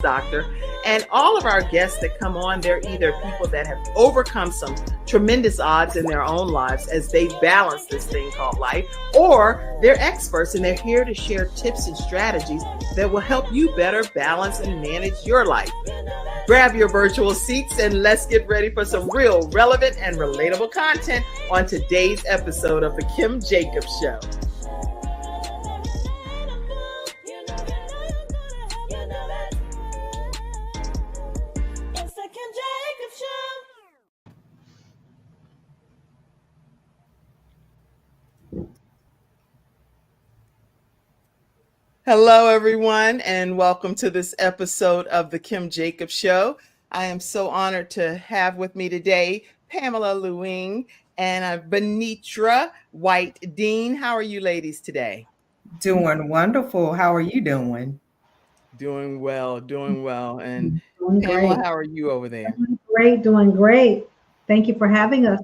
doctor. And all of our guests that come on, they're either people that have overcome some tremendous odds in their own lives as they balance this thing called life, or they're experts and they're here to share tips and strategies that will help you better balance and manage your life. Grab your virtual seats and let's get ready for some real relevant and relatable content on today's episode of The Kim Jacobs Show. Hello, everyone, and welcome to this episode of The Kim Jacobs Show. I am so honored to have with me today Pamela Lue-Hing and Vernitra White-Dean. How are you ladies today? Doing wonderful. How are you doing? Doing well. And doing Pamela, great. how are you over there? Doing great. Thank you for having us.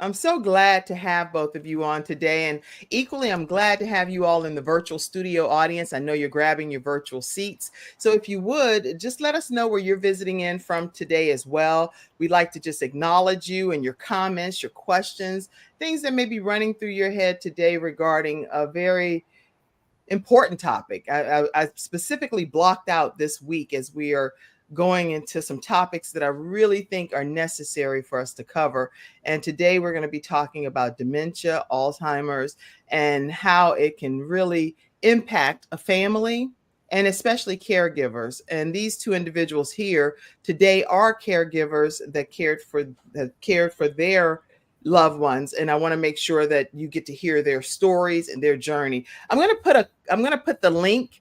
I'm so glad to have both of you on today. And equally, I'm glad to have you all in the virtual studio audience. I know you're grabbing your virtual seats. So if you would, just let us know where you're visiting in from today as well. We'd like to just acknowledge you and your comments, your questions, things that may be running through your head today regarding a very important topic. I specifically blocked out this week as we are going into some topics that I really think are necessary for us to cover. And today we're going to be talking about dementia, Alzheimer's, and how it can really impact a family and especially caregivers. And these two individuals here today are caregivers that cared for their loved ones. And I want to make sure that you get to hear their stories and their journey. I'm going to put the link.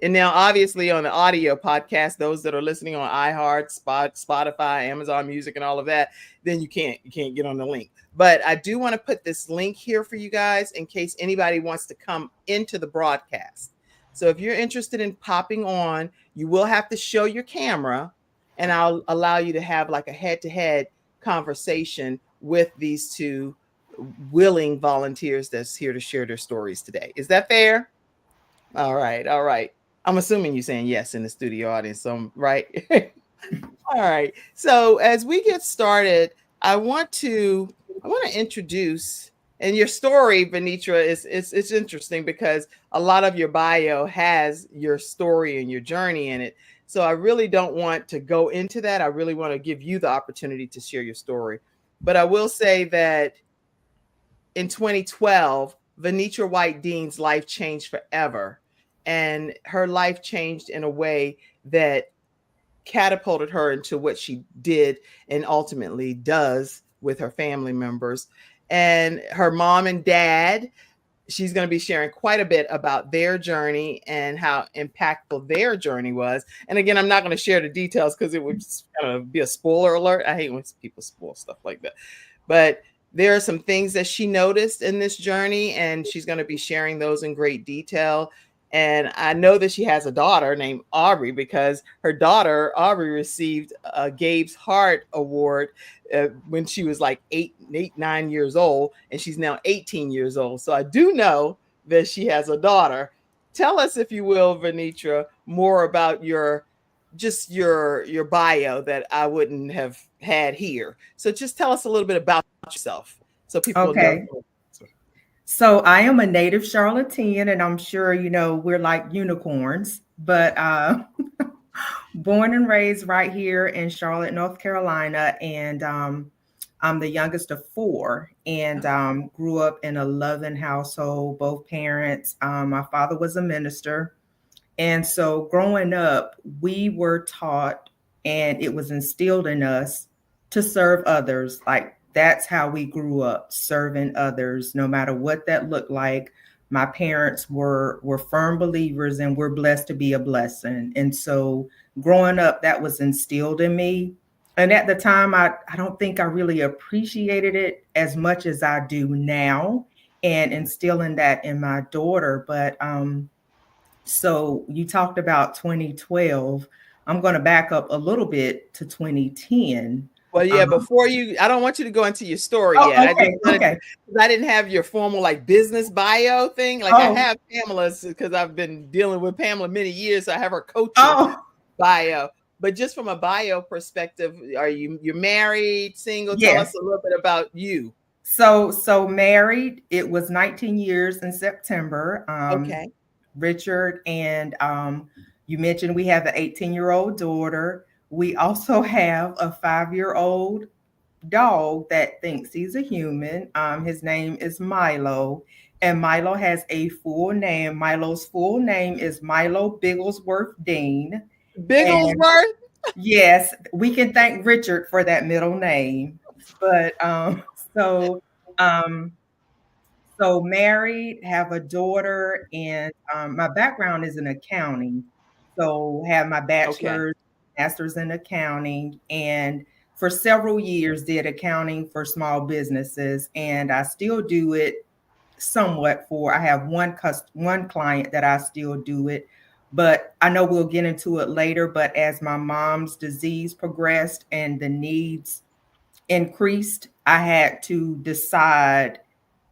And now, obviously, on the audio podcast, those that are listening on iHeart, Spotify, Amazon Music, and all of that, then you can't get on the link. But I do want to put this link here for you guys in case anybody wants to come into the broadcast. So if you're interested in popping on, you will have to show your camera, and I'll allow you to have like a head-to-head conversation with these two willing volunteers that's here to share their stories today. Is that fair? All right. I'm assuming you're saying yes in the studio audience, so I'm right. All right. So as we get started, I want to introduce, and your story, Vernitra, it's interesting because a lot of your bio has your story and your journey in it. So I really don't want to go into that. I really want to give you the opportunity to share your story. But I will say that in 2012, Vernitra White-Dean's life changed forever. And her life changed in a way that catapulted her into what she did and ultimately does with her family members. And her mom and dad, she's going to be sharing quite a bit about their journey and how impactful their journey was. And again, I'm not going to share the details because it would just kind of be a spoiler alert. I hate when people spoil stuff like that. But there are some things that she noticed in this journey, and she's going to be sharing those in great detail. And I know that she has a daughter named Aubrey because her daughter, Aubrey, received a Gabe's Heart Award when she was like 9 years old, and she's now 18 years old. So I do know that she has a daughter. Tell us, if you will, Vernitra, more about your bio that I wouldn't have had here. So just tell us a little bit about yourself so people know. So I am a native Charlottean, and I'm sure, we're like unicorns, but born and raised right here in Charlotte, North Carolina. And I'm the youngest of four, and grew up in a loving household, both parents. My father was a minister. And so growing up, we were taught, and it was instilled in us to serve others. Like, that's how we grew up, serving others, no matter what that looked like. My parents were firm believers, and we're blessed to be a blessing. And so growing up, that was instilled in me. And at the time, I don't think I really appreciated it as much as I do now, and instilling that in my daughter. But so you talked about 2012. I'm going to back up a little bit to 2010. Well, yeah, I don't want you to go into your story yet. Okay. I didn't have your formal business bio thing. I have Pamela's because I've been dealing with Pamela many years. So I have her coaching. bio. But just from a bio perspective, you're married, single? Tell us Yes. a little bit about you. So married. It was 19 years in September. Okay. Richard, and you mentioned we have an 18-year-old daughter. We also have a 5-year-old dog that thinks he's a human. His name is Milo, and Milo has a full name. Milo's full name is Milo Bigglesworth Dean. And Bigglesworth? yes, we can thank Richard for that middle name. But so um, so married, have a daughter, and my background is in accounting. So have my Okay. bachelor's, master's in accounting, and for several years did accounting for small businesses, and I still do it somewhat for. I have one client that I still do it, but I know we'll get into it later. But as my mom's disease progressed and the needs increased, I had to decide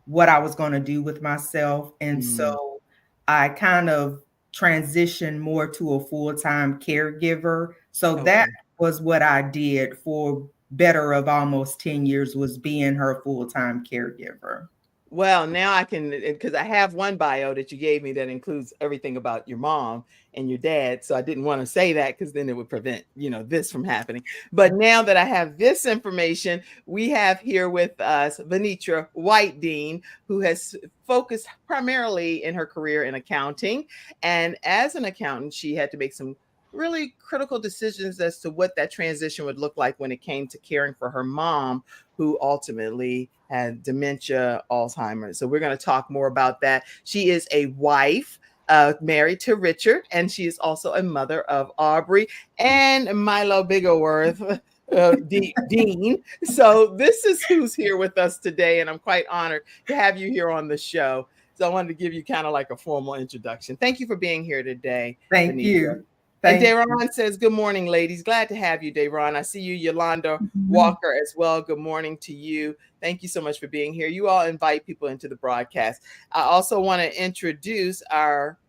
what I was going to do with myself. And so I kind of transitioned more to a full-time caregiver. So that was what I did for better of almost 10 years, was being her full-time caregiver. Well, now I can, because I have one bio that you gave me that includes everything about your mom and your dad. So I didn't want to say that because then it would prevent, this from happening. But now that I have this information, we have here with us Vernitra White Dean, who has focused primarily in her career in accounting. And as an accountant, she had to make some really critical decisions as to what that transition would look like when it came to caring for her mom, who ultimately had dementia, Alzheimer's. So we're going to talk more about that. She is a wife, married to Richard, and she is also a mother of Aubrey and Milo Bigglesworth Dean. So this is who's here with us today, and I'm quite honored to have you here on the show. So I wanted to give you kind of like a formal introduction. Thank you for being here today. Thank Vernitra. you. And Dayron says, good morning, ladies. Glad to have you, Dayron. I see you, Yolanda Walker, as well. Good morning to you. Thank you so much for being here. You all invite people into the broadcast. I also want to introduce our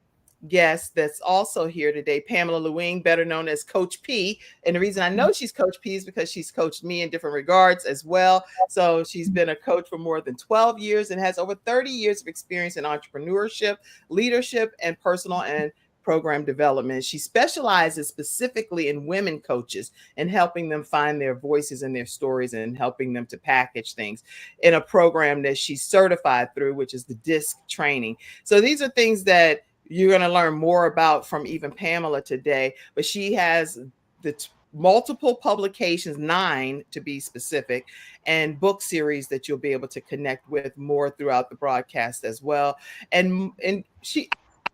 guest that's also here today, Pamela Lue-Hing, better known as Coach P. And the reason I know she's Coach P is because she's coached me in different regards as well. So she's been a coach for more than 12 years and has over 30 years of experience in entrepreneurship, leadership, and personal and program development. She specializes specifically in women coaches and helping them find their voices and their stories and helping them to package things in a program that she's certified through, which is the DISC training. So these are things that you're going to learn more about from even Pamela today, but she has the multiple publications, 9 to be specific, and book series that you'll be able to connect with more throughout the broadcast as well. And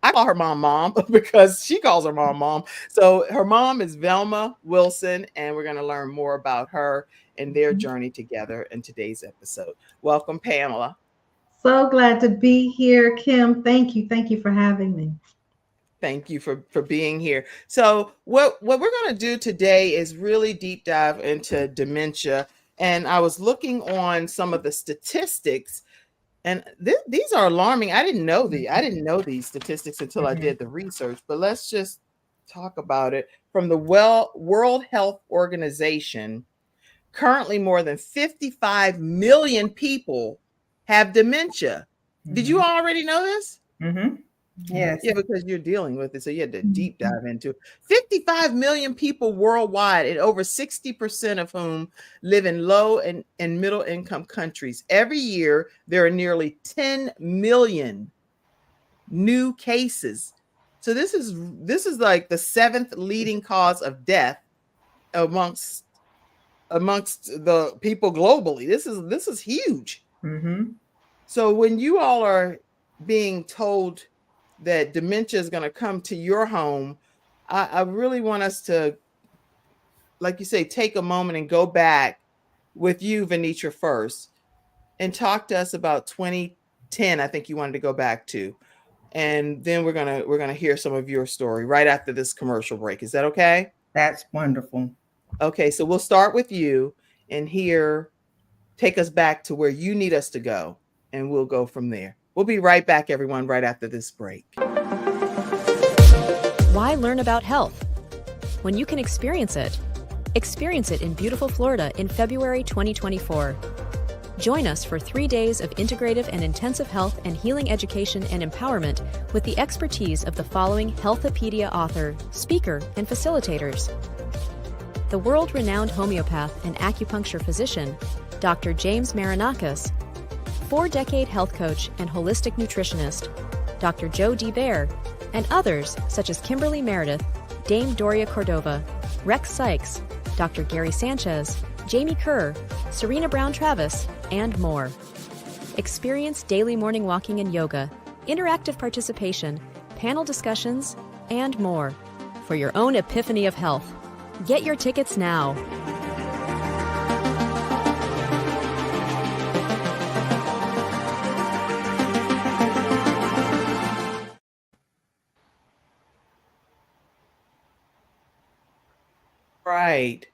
I call her mom because she calls her mom. So her mom is Velma Wilson, and we're going to learn more about her and their journey together in today's episode. Welcome, Pamela. So glad to be here, Kim. Thank you. Thank you for having me. Thank you for being here. So what we're going to do today is really deep dive into dementia. And I was looking on some of the statistics, and these are alarming. I didn't know these statistics until I did the research, but let's just talk about it. From the World Health Organization, currently more than 55 million people have dementia. Did you already know this? Yes. Yeah, because you're dealing with it. So you had to deep dive into it. 55 million people worldwide, and over 60% of whom live in low and middle income countries. Every year, there are nearly 10 million new cases. So this is like the 7th leading cause of death amongst the people globally. This is huge. So when you all are being told that dementia is going to come to your home, I really want us to, like you say, take a moment and go back with you, Vernitra, first, and talk to us about 2010. I think you wanted to go back to, and then we're gonna hear some of your story right after this commercial break. Is that okay? That's wonderful. Okay, so we'll start with you and take us back to where you need us to go, and we'll go from there. We'll be right back, everyone, right after this break. Why learn about health? when you can experience it? Experience it in beautiful Florida in February 2024. Join us for 3 days of integrative and intensive health and healing education and empowerment with the expertise of the following Healthopedia author, speaker, and facilitators. The world-renowned homeopath and acupuncture physician, Dr. James Marinakis, 4-decade health coach and holistic nutritionist, Dr. Joe D. Bear, and others such as Kimberly Meredith, Dame Doria Cordova, Rex Sykes, Dr. Gary Sanchez, Jamie Kerr, Serena Brown-Travis, and more. Experience daily morning walking and yoga, interactive participation, panel discussions, and more for your own epiphany of health. Get your tickets now. Right.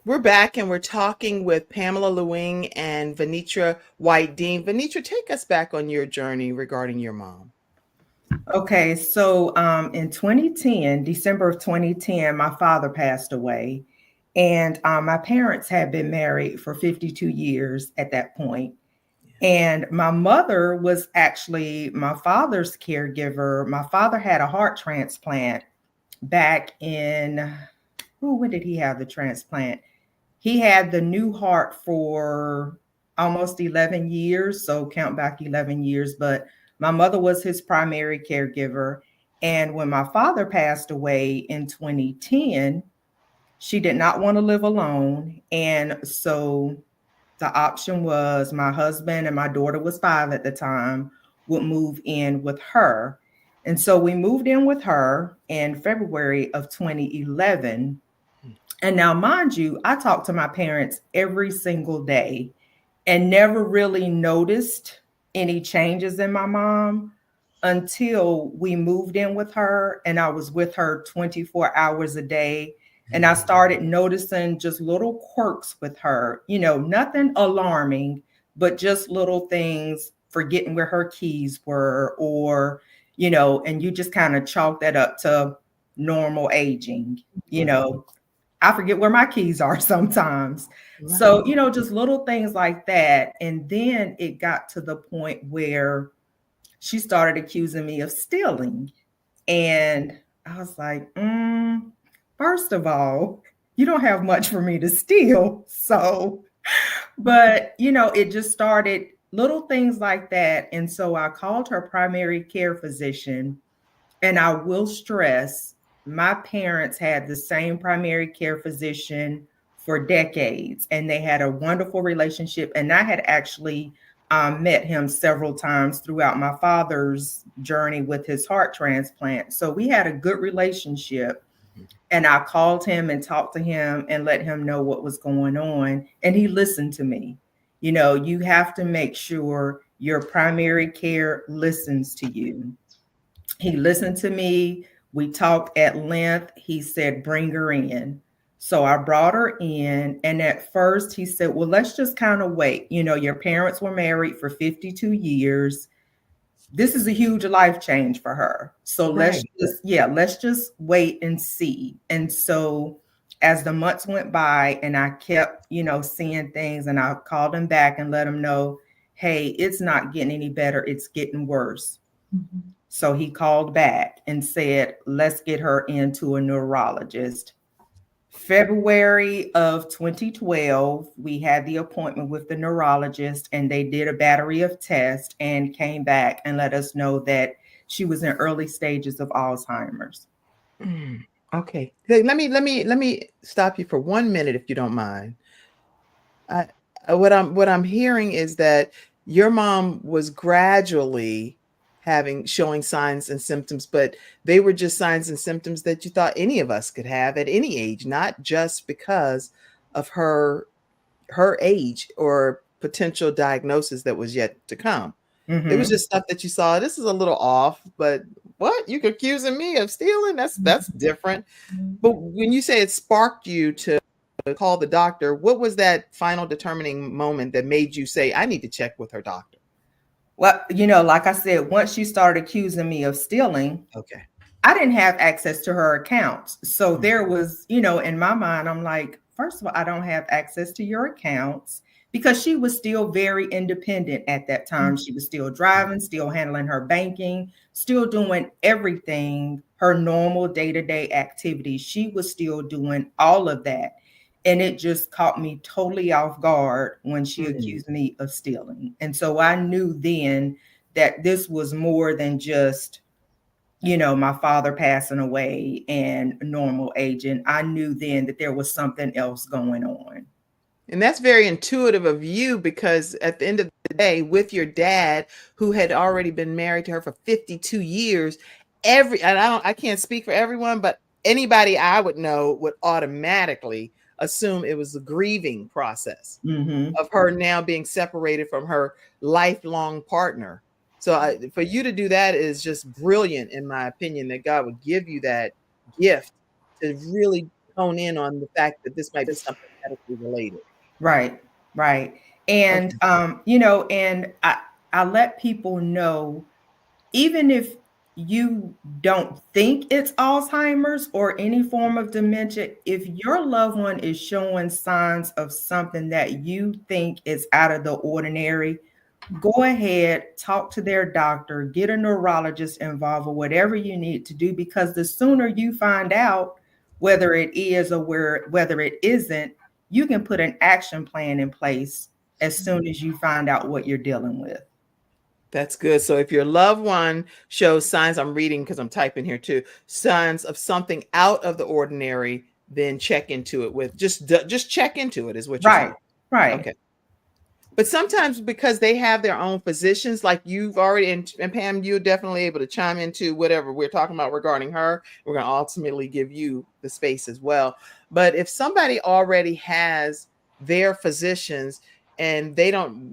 We're back and we're talking with Pamela Lue-Hing and Vernitra White-Dean. Vernitra, take us back on your journey regarding your mom. Okay, so in 2010, December of 2010, my father passed away. And my parents had been married for 52 years at that point. And my mother was actually my father's caregiver. My father had a heart transplant back in, when did he have the transplant? He had the new heart for almost 11 years. So count back 11 years. But my mother was his primary caregiver. And when my father passed away in 2010, she did not want to live alone. And so the option was my husband, and my daughter was 5 at the time, would move in with her. And so we moved in with her in February of 2011. And now, mind you, I talked to my parents every single day and never really noticed any changes in my mom until we moved in with her, and I was with her 24 hours a day. And I started noticing just little quirks with her, nothing alarming, but just little things, forgetting where her keys were, or, and you just kind of chalk that up to normal aging. I forget where my keys are sometimes. Right. So, just little things like that. And then it got to the point where she started accusing me of stealing. And I was like, first of all, you don't have much for me to steal. So, but, it just started little things like that. And so I called her primary care physician. And I will stress, my parents had the same primary care physician for decades, and they had a wonderful relationship. And I had actually met him several times throughout my father's journey with his heart transplant. So we had a good relationship. And I called him and talked to him and let him know what was going on. And he listened to me. You have to make sure your primary care listens to you. He listened to me. We talked at length. He said, bring her in. So I brought her in. And at first he said, well, let's just kind of wait. Your parents were married for 52 years. This is a huge life change for her. So let's just wait and see. And so as the months went by and I kept, seeing things, and I called him back and let him know, hey, it's not getting any better. It's getting worse. Mm-hmm. So he called back and said, let's get her into a neurologist. February of 2012, we had the appointment with the neurologist, and they did a battery of tests and came back and let us know that she was in early stages of Alzheimer's. Okay. Let me stop you for 1 minute, if you don't mind. What I'm hearing is that your mom was gradually showing signs and symptoms, but they were just signs and symptoms that you thought any of us could have at any age, not just because of her age or potential diagnosis that was yet to come. Mm-hmm. It was just stuff that you saw. This is a little off, but what? You accusing me of stealing? That's different. But when you say it sparked you to call the doctor, what was that final determining moment that made you say, I need to check with her doctor? Well, like I said, once she started accusing me of stealing, okay, I didn't have access to her accounts. So there was, in my mind, I'm like, first of all, I don't have access to your accounts because she was still very independent at that time. She was still driving, still handling her banking, still doing everything, her normal day-to-day activities. She was still doing all of that. And it just caught me totally off guard when she accused me of stealing. And so I knew then that this was more than just my father passing away and normal aging. I knew then that there was something else going on. And that's very intuitive of you, because at the end of the day, with your dad, who had already been married to her for 52 years, and I can't speak for everyone, but anybody I would know would automatically assume it was a grieving process of her now being separated from her lifelong partner. So for you to do that is just brilliant, in my opinion, that God would give you that gift to really hone in on the fact that this might be something medically related. Right, right. And Okay. and I let people know, even if you don't think it's Alzheimer's or any form of dementia, if your loved one is showing signs of something that you think is out of the ordinary, go ahead, talk to their doctor, get a neurologist involved, or whatever you need to do, because the sooner you find out whether it is or whether it isn't, you can put an action plan in place as soon as you find out what you're dealing with. That's good. So if your loved one shows signs, I'm reading because I'm typing here too, signs of something out of the ordinary, then check into it with just check into it is what you're Right, saying. right. Okay. But sometimes because they have their own physicians, like you've already, and Pam, you're definitely able to chime into whatever we're talking about regarding her. We're going to ultimately give you the space as well. But if somebody already has their physicians and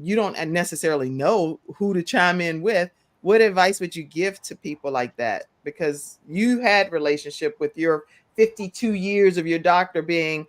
you don't necessarily know who to chime in with, what advice would you give to people like that? Because you had relationship with your 52 years of your doctor being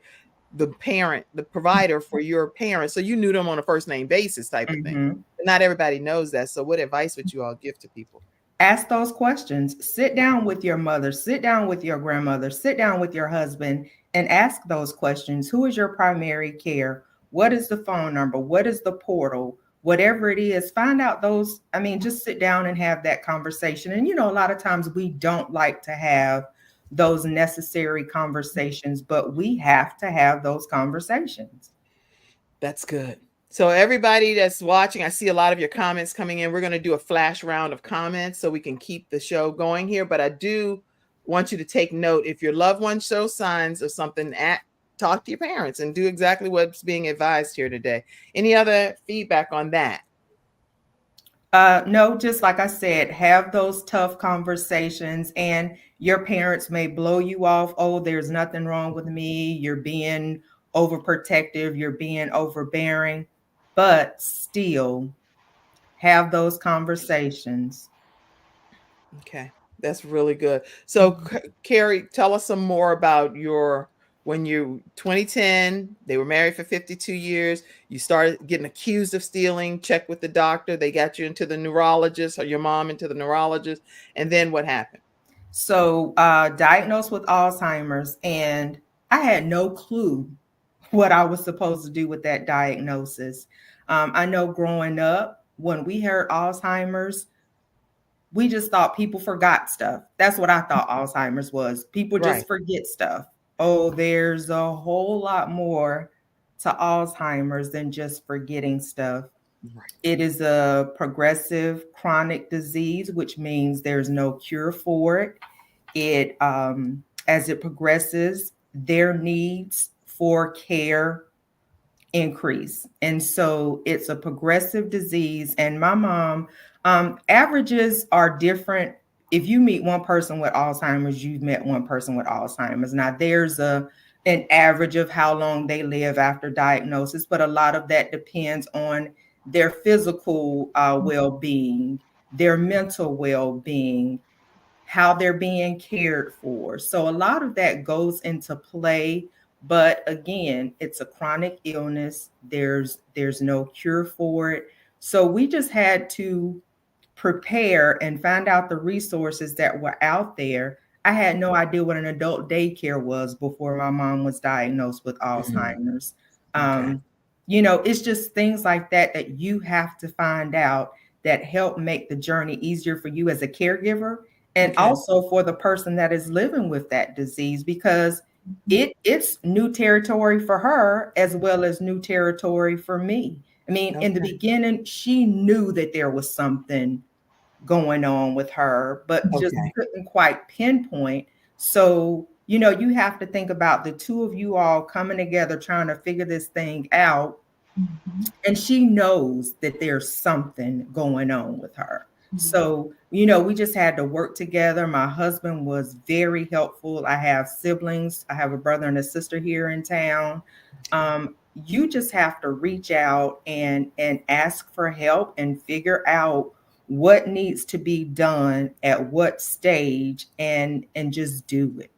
the parent, the provider for your parents. So you knew them on a first name basis type of thing. Mm-hmm. But not everybody knows that. So what advice would you all give to people? Ask those questions. Sit down with your mother, sit down with your grandmother, sit down with your husband and ask those questions. Who is your primary care? What is the phone number? What is the portal? Whatever it is, find out those. I mean, just sit down and have that conversation. And, a lot of times we don't like to have those necessary conversations, but we have to have those conversations. That's good. So everybody that's watching, I see a lot of your comments coming in. We're going to do a flash round of comments so we can keep the show going here. But I do want you to take note. If your loved one shows signs of something, talk to your parents and do exactly what's being advised here today. Any other feedback on that? No, just like I said, have those tough conversations, and your parents may blow you off. Oh, there's nothing wrong with me. You're being overprotective. You're being overbearing, but still have those conversations. Okay, that's really good. So, Carrie, tell us some more about when you 2010, they were married for 52 years. You started getting accused of stealing, checked with the doctor. They got you into the neurologist, or your mom into the neurologist. And then what happened? So, diagnosed with Alzheimer's, and I had no clue what I was supposed to do with that diagnosis. I know growing up, when we heard Alzheimer's, we just thought people forgot stuff. That's what I thought Alzheimer's was. People Right. just forget stuff. Oh, there's a whole lot more to Alzheimer's than just forgetting stuff. Right. It is a progressive chronic disease, which means there's no cure for it. As it progresses, their needs for care increase. And so it's a progressive disease. And my mom, averages are different. If you meet one person with Alzheimer's, you've met one person with Alzheimer's. Now there's an average of how long they live after diagnosis, but a lot of that depends on their physical well-being, their mental well-being, how they're being cared for. So a lot of that goes into play. But again, it's a chronic illness. There's no cure for it. So we just had to prepare and find out the resources that were out there. I had no idea what an adult daycare was before my mom was diagnosed with Alzheimer's. Okay. You know, it's just things like that that you have to find out that help make the journey easier for you as a caregiver, and Okay. also for the person that is living with that disease, because it's new territory for her as well as new territory for me. I mean, in the Okay. beginning, she knew that there was something going on with her, but just Okay. couldn't quite pinpoint. So, you know, you have to think about the two of you all coming together trying to figure this thing out. Mhm. And she knows that there's something going on with her. Mhm. So, you know, we just had to work together. My husband was very helpful. I have siblings. I have a brother and a sister here in town. You just have to reach out and ask for help and figure out what needs to be done at what stage, and just do it.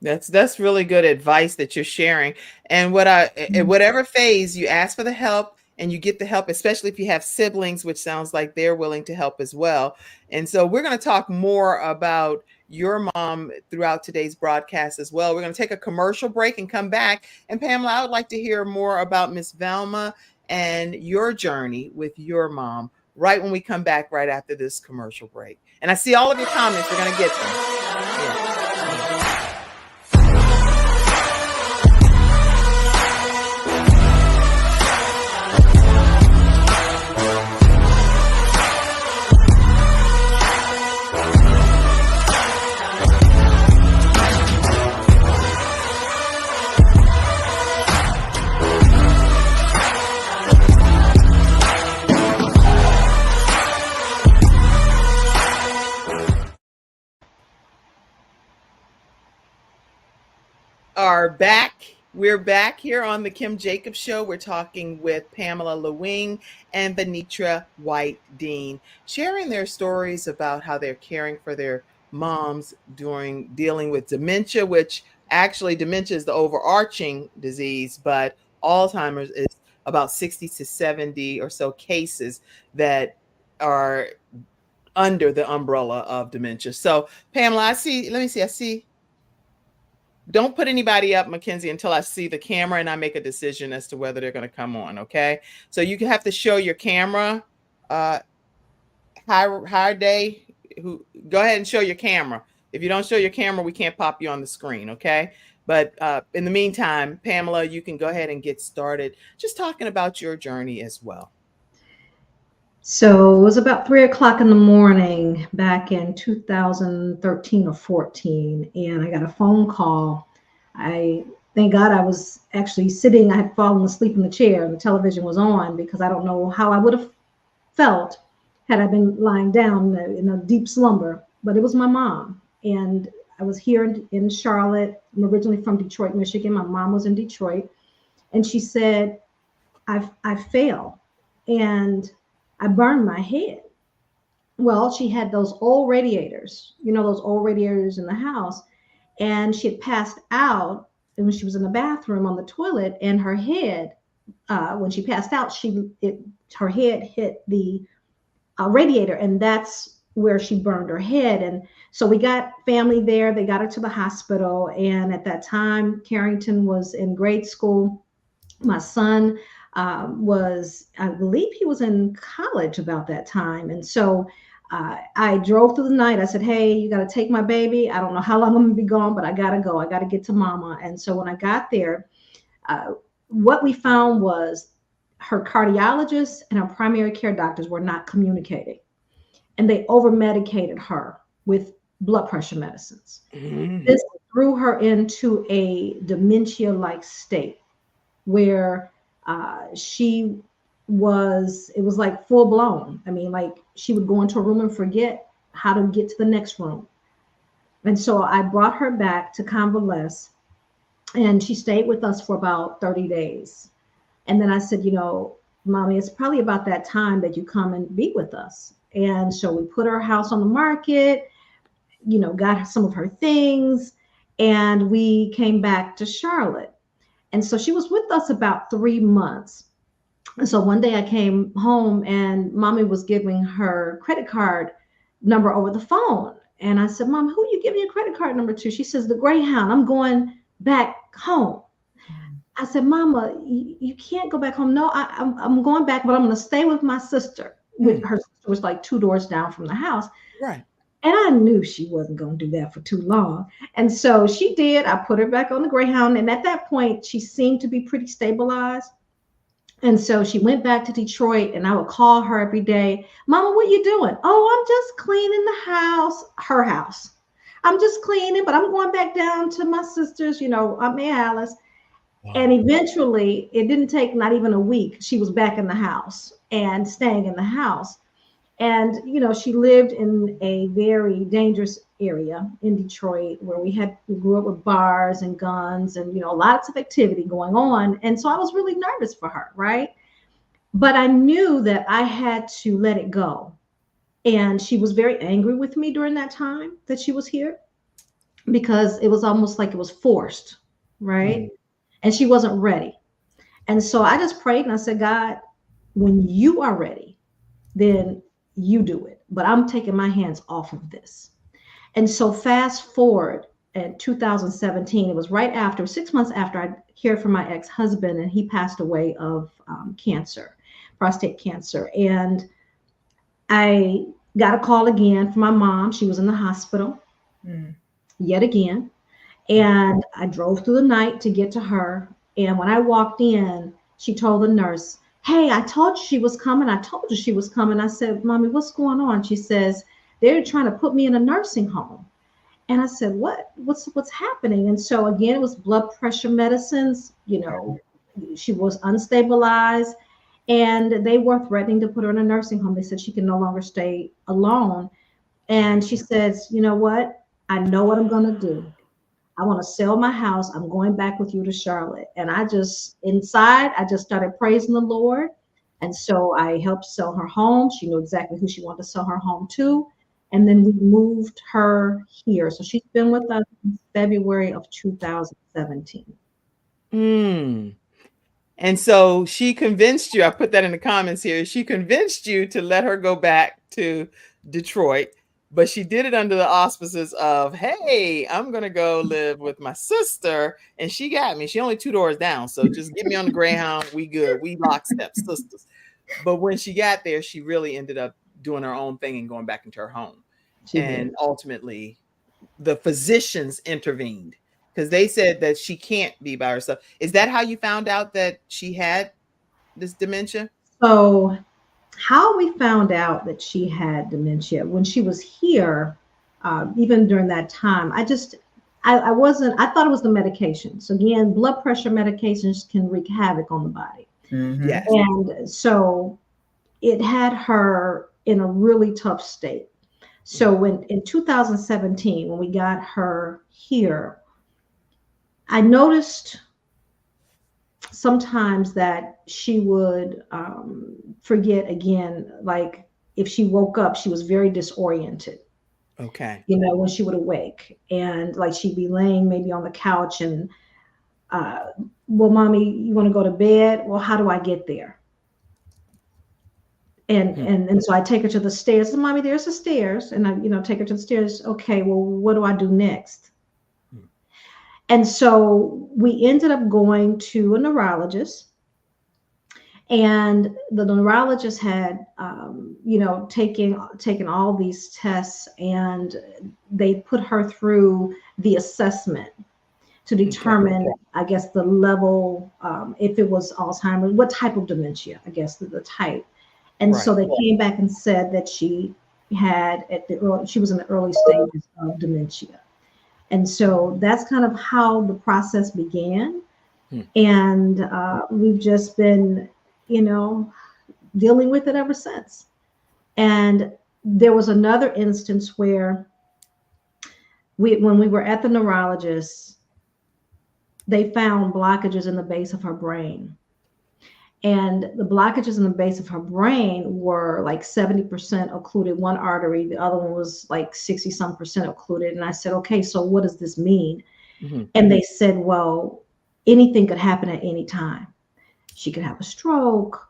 That's really good advice that you're sharing. And what I at whatever phase you ask for the help and you get the help, especially if you have siblings, which sounds like they're willing to help as well. And so we're going to talk more about your mom throughout today's broadcast as well. We're going to take a commercial break and come back. And Pamela, I would like to hear more about Miss Velma and your journey with your mom right when we come back right after this commercial break. And I see all of your comments. We're going to get them. Yeah. Are back. We're back here on the Kim Jacobs Show. We're talking with Pamela Lue-Hing and Vernitra White Dean, sharing their stories about how they're caring for their moms during dealing with dementia, which actually dementia is the overarching disease, but Alzheimer's is about 60 to 70 or so cases that are under the umbrella of dementia. So, Pamela, I see. Don't put anybody up, Mackenzie, until I see the camera and I make a decision as to whether they're going to come on. Okay. So you have to show your camera. Higher day. Who go ahead and show your camera. If you don't show your camera, we can't pop you on the screen. Okay. But in the meantime, Pamela, you can go ahead and get started just talking about your journey as well. So it was about 3 o'clock in the morning back in 2013 or 14, and I got a phone call. Thank God I was actually sitting. I had fallen asleep in the chair, and the television was on because I don't know how I would have felt had I been lying down in a deep slumber. But it was my mom, and I was here in Charlotte. I'm originally from Detroit, Michigan. My mom was in Detroit, and she said, I failed, and I burned my head. Well, she had those old radiators, those old radiators in the house, and she had passed out. And when she was in the bathroom on the toilet, and her head, when she passed out, her head hit the radiator, and that's where she burned her head. And so we got family there. They got her to the hospital, and at that time, Carrington was in grade school. My son I believe he was in college about that time. And so I drove through the night. I said, hey, you got to take my baby. I don't know how long I'm going to be gone, but I got to go. I got to get to mama. And so when I got there, what we found was her cardiologist and her primary care doctors were not communicating. And they over-medicated her with blood pressure medicines. Mm-hmm. This threw her into a dementia-like state where it was like full blown. I mean, like she would go into a room and forget how to get to the next room. And so I brought her back to convalesce, and she stayed with us for about 30 days. And then I said, Mommy, it's probably about that time that you come and be with us. And so we put her house on the market, got some of her things, and we came back to Charlotte. And so she was with us about 3 months. And so one day I came home and Mommy was giving her credit card number over the phone. And I said, Mom, who are you giving your credit card number to? She says, the Greyhound. I'm going back home. I said, Mama, you can't go back home. No, I'm going back, but I'm going to stay with my sister. With her sister was like 2 doors down from the house. Right. And I knew she wasn't going to do that for too long. And so she did. I put her back on the Greyhound. And at that point, she seemed to be pretty stabilized. And so she went back to Detroit, and I would call her every day. Mama, what you doing? Oh, I'm just cleaning the house, her house. I'm just cleaning, but I'm going back down to my sister's, Aunt May Alice. Wow. And eventually, it didn't take not even a week. She was back in the house and staying in the house. And, she lived in a very dangerous area in Detroit where we grew up with bars and guns and, lots of activity going on. And so I was really nervous for her, right? But I knew that I had to let it go. And she was very angry with me during that time that she was here because it was almost like it was forced, right? Mm-hmm. And she wasn't ready. And so I just prayed and I said, God, when you are ready, then you do it, but I'm taking my hands off of this. And so fast forward in 2017, it was 6 months after I cared for my ex-husband, and he passed away of cancer, prostate cancer. And I got a call again from my mom. She was in the hospital yet again. And I drove through the night to get to her. And when I walked in, she told the nurse, hey, I told you she was coming. I said, Mommy, what's going on? She says, they're trying to put me in a nursing home. And I said, what's happening? And so again, it was blood pressure medicines. She was unstabilized and they were threatening to put her in a nursing home. They said she can no longer stay alone. And she says, you know what? I know what I'm going to do. I want to sell my house. I'm going back with you to Charlotte. And I just started praising the Lord. And so I helped sell her home. She knew exactly who she wanted to sell her home to. And then we moved her here. So she's been with us since February of 2017. And so she convinced you, I put that in the comments here, she convinced you to let her go back to Detroit. But she did it under the auspices of, hey, I'm going to go live with my sister. And she got me. She only 2 doors down. So just get me on the Greyhound. We good. We lockstep sisters. But when she got there, she really ended up doing her own thing and going back into her home. And ultimately, the physicians intervened because they said that she can't be by herself. Is that how you found out that she had this dementia? So how we found out that she had dementia when she was here, even during that time, I thought it was the medication. So again, blood pressure medications can wreak havoc on the body. Mm-hmm. Yes. And so it had her in a really tough state. So when in 2017, when we got her here, I noticed sometimes that she would forget again, like if she woke up, she was very disoriented. Okay. When she would awake, and like she'd be laying maybe on the couch and, well, Mommy, you want to go to bed? Well, how do I get there? And so I take her to the stairs. And, Mommy, there's the stairs. And I, take her to the stairs. Okay, well, what do I do next? And so we ended up going to a neurologist, and the neurologist had, taken all these tests, and they put her through the assessment to determine, I guess, the level, if it was Alzheimer's, what type of dementia, I guess, the type. And so they came back and said that she was in the early stages of dementia. And so that's kind of how the process began. And we've just been, dealing with it ever since. And there was another instance where when we were at the neurologist, they found blockages in the base of her brain. And the blockages in the base of her brain were like 70% occluded one artery. The other one was like 60-some% occluded. And I said, okay, so what does this mean? Mm-hmm. And they said, well, anything could happen at any time. She could have a stroke.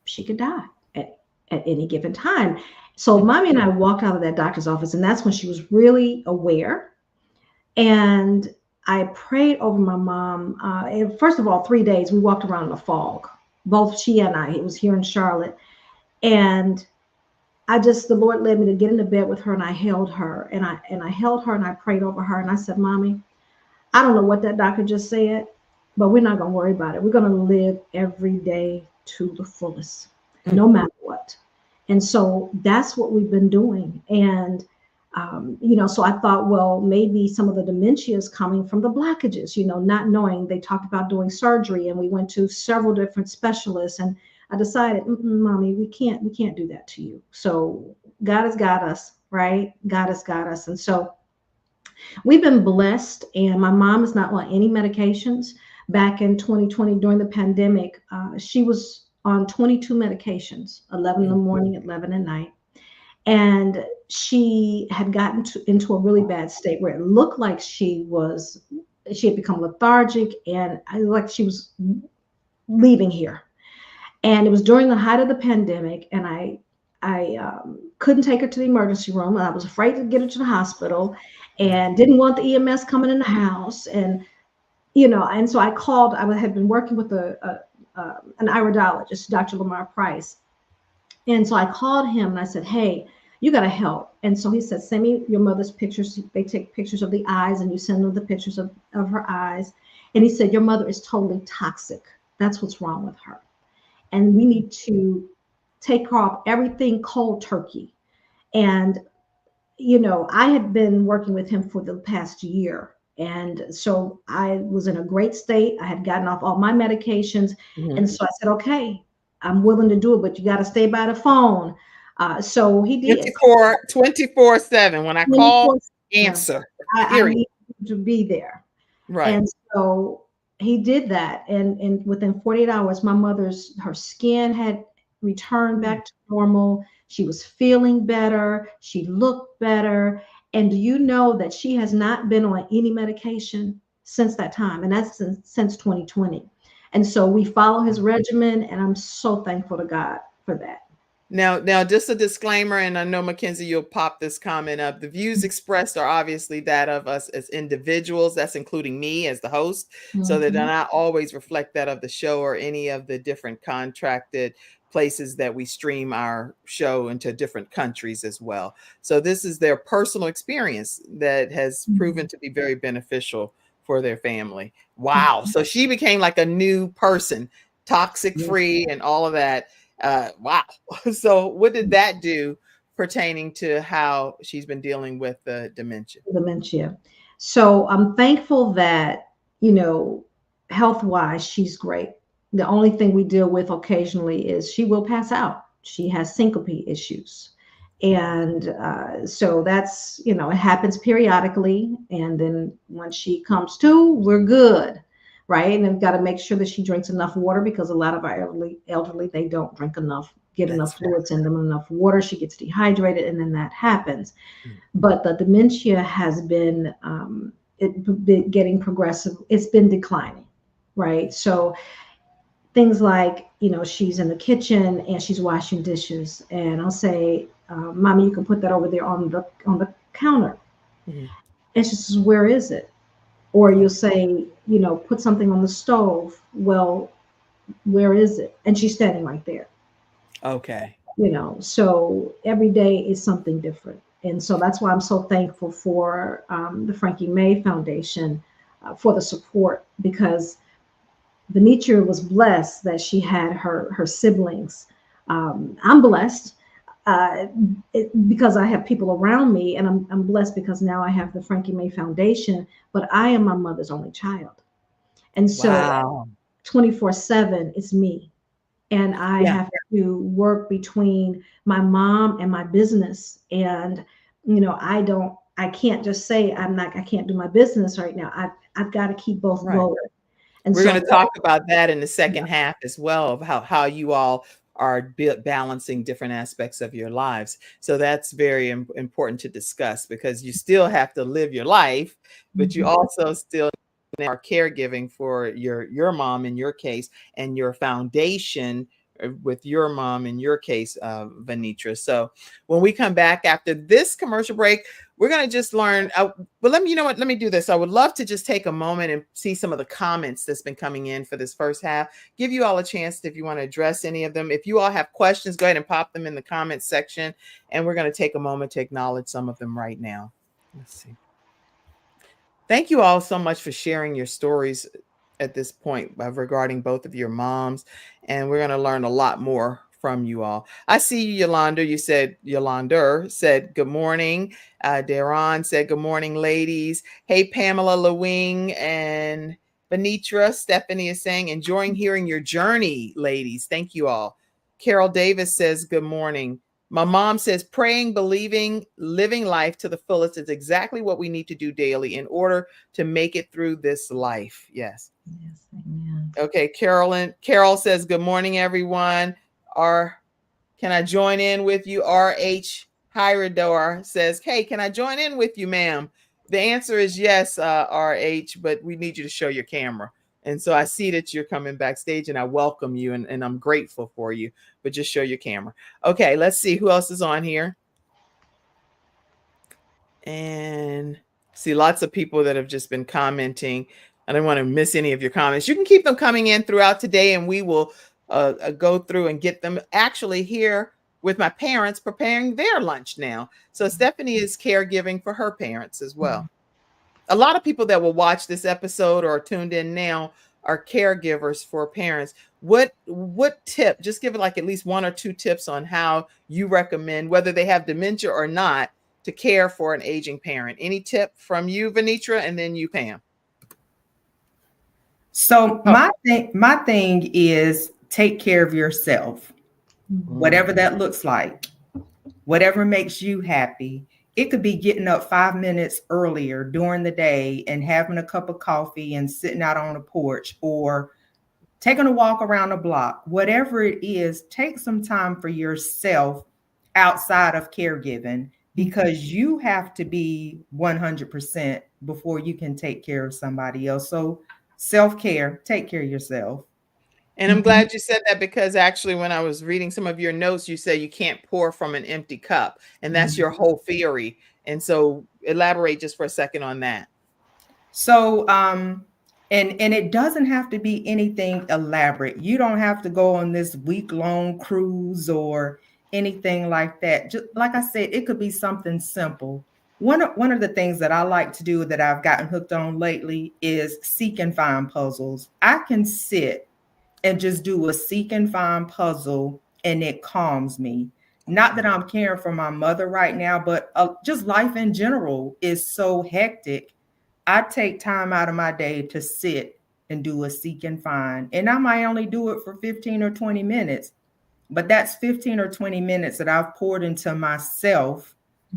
She could die at at any given time. So mommy and I walked out of that doctor's office, and that's when she was really aware. And I prayed over my mom. And first of all, 3 days we walked around in the fog, both she and I. It was here in Charlotte, and the Lord led me to get into bed with her, and I held her, and I held her, and I prayed over her, and I said, Mommy, I don't know what that doctor just said, but we're not going to worry about it. We're going to live every day to the fullest, no matter what. And so that's what we've been doing. And, so I thought, well, maybe some of the dementia is coming from the blockages, not knowing. They talked about doing surgery, and we went to several different specialists, and I decided, Mommy, we can't do that to you. So God has got us, right? God has got us. And so we've been blessed, and my mom is not on any medications. Back in 2020, during the pandemic, she was on 22 medications, 11 in the morning, 11 at night. And she had gotten into a really bad state where it looked like she had become lethargic, and like she was leaving here. And it was during the height of the pandemic, and I couldn't take her to the emergency room. I was afraid to get her to the hospital, and didn't want the EMS coming in the house. And and so I called. I had been working with an iridologist, Dr. Lamar Price, and so I called him and I said, "Hey, you got to help." And so he said, "Send me your mother's pictures." They take pictures of the eyes, and you send them the pictures of her eyes. And he said, "Your mother is totally toxic. That's what's wrong with her. And we need to take her off everything cold turkey." And, I had been working with him for the past year. And so I was in a great state. I had gotten off all my medications. And so I said, okay, I'm willing to do it, but you got to stay by the phone. So he did. 24/7. When I call, answer. I need to be there. Right. And so he did that. And within 48 hours, her skin had returned back to normal. She was feeling better. She looked better. And do you know that she has not been on any medication since that time? And that's since 2020. And so we follow his regimen, and I'm so thankful to God for that. Now, just a disclaimer, and I know, Mackenzie, you'll pop this comment up. The views expressed are obviously that of us as individuals. That's including me as the host. So they do not always reflect that of the show or any of the different contracted places that we stream our show into different countries as well. So this is their personal experience that has proven to be very beneficial for their family. Wow. So she became like a new person, toxic free and all of that. Wow. So what did that do pertaining to how she's been dealing with the dementia? So I'm thankful that, health-wise, she's great. The only thing we deal with occasionally is she will pass out. She has syncope issues. And so that's, it happens periodically. And then when she comes to, we're good. Right. And we've got to make sure that she drinks enough water, because a lot of our elderly, they don't drink enough, enough fluids in them, enough water. She gets dehydrated, and then that happens. But the dementia has been getting progressive. It's been declining. Right. So things like, she's in the kitchen and she's washing dishes, and I'll say, Mommy, you can put that over there on the counter. And she says, where is it? Or you'll say, put something on the stove. Well, where is it? And she's standing right there. Okay. So every day is something different. And so that's why I'm so thankful for the Frankie May Foundation for the support, because Vernitra was blessed that she had her siblings. I'm blessed because I have people around me, and I'm blessed because now I have the Frankie May Foundation, but I am my mother's only child. And so 24/7 is me. And I have to work between my mom and my business. And, I can't just say I can't do my business right now. I've got to keep both going. And we're going to talk about that in the second half as well, of how you all are balancing different aspects of your lives. So that's very important to discuss, because you still have to live your life, but you also still are caregiving for your mom in your case, and your foundation with your mom in your case, Vernitra. So when we come back after this commercial break, we're going to just learn. But you know what? Let me do this. I would love to just take a moment and see some of the comments that's been coming in for this first half. Give you all a chance if you want to address any of them. If you all have questions, go ahead and pop them in the comments section. And we're going to take a moment to acknowledge some of them right now. Let's see. Thank you all so much for sharing your stories at this point regarding both of your moms. And we're going to learn a lot more from you all. I see you, Yolanda. Yolanda said, good morning. Daron said, good morning, ladies. Hey, Pamela, Lue-Hing, and Vernitra. Stephanie is saying, enjoying hearing your journey, ladies. Thank you all. Carol Davis says, good morning. My mom says, praying, believing, living life to the fullest is exactly what we need to do daily in order to make it through this life. Yes. Yes, amen. Okay, Carol says, good morning, everyone. Can I join in with you? RH Hyridor says, hey, can I join in with you, ma'am? The answer is yes, RH, but we need you to show your camera. And so I see that you're coming backstage and I welcome you and I'm grateful for you, but just show your camera. Okay, let's see who else is on here. And see lots of people that have just been commenting. I don't want to miss any of your comments. You can keep them coming in throughout today and we will go through and get them actually here with my parents preparing their lunch now. So Stephanie is caregiving for her parents as well. A lot of people that will watch this episode or are tuned in now are caregivers for parents. What tip, just give it like at least one or two tips on how you recommend, whether they have dementia or not, to care for an aging parent. Any tip from you, Vernitra, and then you, Pam? So my thing is take care of yourself, whatever that looks like, whatever makes you happy. It could be getting up 5 minutes earlier during the day and having a cup of coffee and sitting out on the porch or taking a walk around the block. Whatever it is, take some time for yourself outside of caregiving because you have to be 100% before you can take care of somebody else. So self-care, take care of yourself. And I'm glad you said that because actually when I was reading some of your notes, you say you can't pour from an empty cup. And that's your whole theory. And so elaborate just for a second on that. So, and it doesn't have to be anything elaborate. You don't have to go on this week-long cruise or anything like that. Just like I said, it could be something simple. One of the things that I like to do that I've gotten hooked on lately is seek and find puzzles. I can sit and just do a seek and find puzzle and it calms me. Not that I'm caring for my mother right now, but just life in general is so hectic. I take time out of my day to sit and do a seek and find. And I might only do it for 15 or 20 minutes, but that's 15 or 20 minutes that I've poured into myself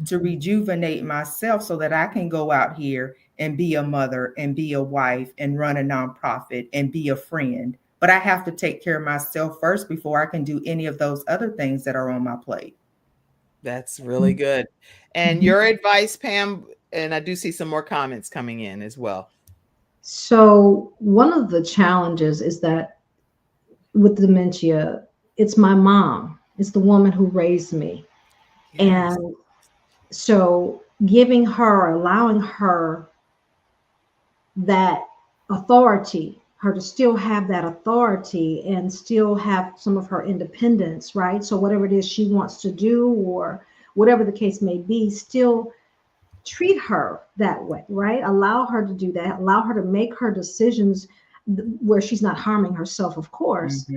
to rejuvenate myself so that I can go out here and be a mother and be a wife and run a nonprofit and be a friend. But I have to take care of myself first before I can do any of those other things that are on my plate. That's really good. And your advice, Pam, and I do see some more comments coming in as well. So one of the challenges is that with dementia, it's my mom. It's the woman who raised me. Yes. And so giving her, allowing her that authority, her to still have that authority and still have some of her independence, right? So whatever it is she wants to do or whatever the case may be, still treat her that way, right? Allow her to do that. Allow her to make her decisions where she's not harming herself, of course.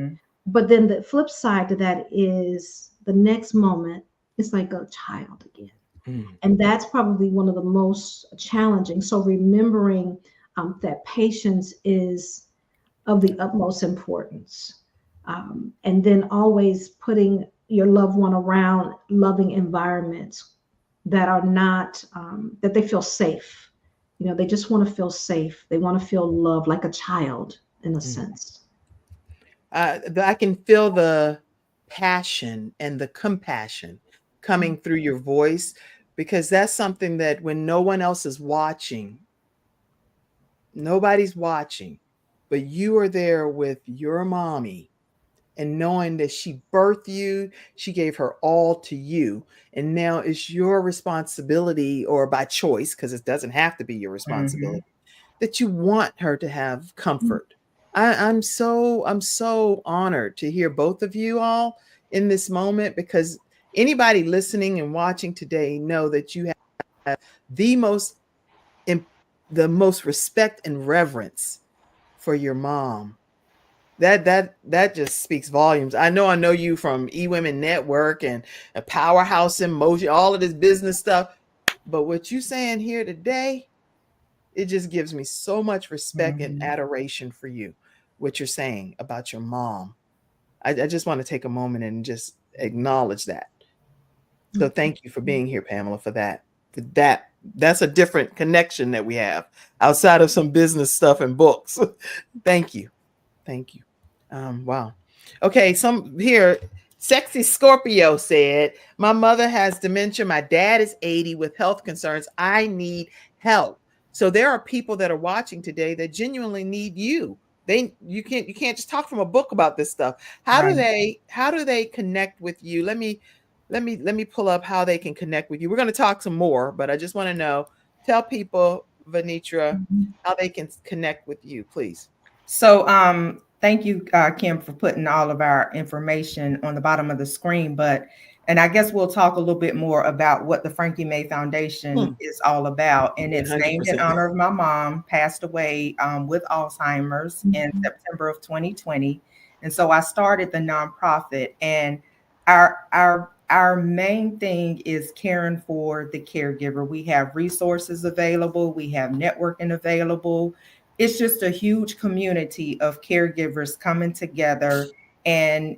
But then the flip side to that is the next moment, it's like a child again. And that's probably one of the most challenging. So remembering that patience is of the utmost importance. And then always putting your loved one around loving environments that are not, that they feel safe. You know, they just want to feel safe. They want to feel loved like a child in a sense. I can feel the passion and the compassion coming through your voice, because that's something that when no one else is watching, nobody's watching, but you are there with your mommy and knowing that she birthed you, she gave her all to you. And now it's your responsibility, or by choice, because it doesn't have to be your responsibility, that you want her to have comfort. I'm so honored to hear both of you all in this moment, because anybody listening and watching today know that you have the most the most respect and reverence for your mom. That just speaks volumes. I know you from eWomen Network and a Powerhouse in Motion, all of this business stuff. But what you saying here today, it just gives me so much respect and adoration for you, what you're saying about your mom. I just want to take a moment and just acknowledge that. So thank you for being here, Pamela, for that. That's a different connection that we have outside of some business stuff and books. Thank you. Thank you. Wow. Okay, some here. Sexy Scorpio said, my mother has dementia. My dad is 80 with health concerns. I need help. So there are people that are watching today that genuinely need you. You can't just talk from a book about this stuff. How do they connect with you? Let me pull up how they can connect with you. We're going to talk some more, but I just want to know, tell people, Vernitra, how they can connect with you, please. So thank you, Kim, for putting all of our information on the bottom of the screen. And I guess we'll talk a little bit more about what the Frankie May Foundation is all about. And it's 100%. named in honor of my mom, passed away with Alzheimer's in September of 2020. And so I started the nonprofit, and our main thing is caring for the caregiver. We have resources available. We have networking available. It's just a huge community of caregivers coming together and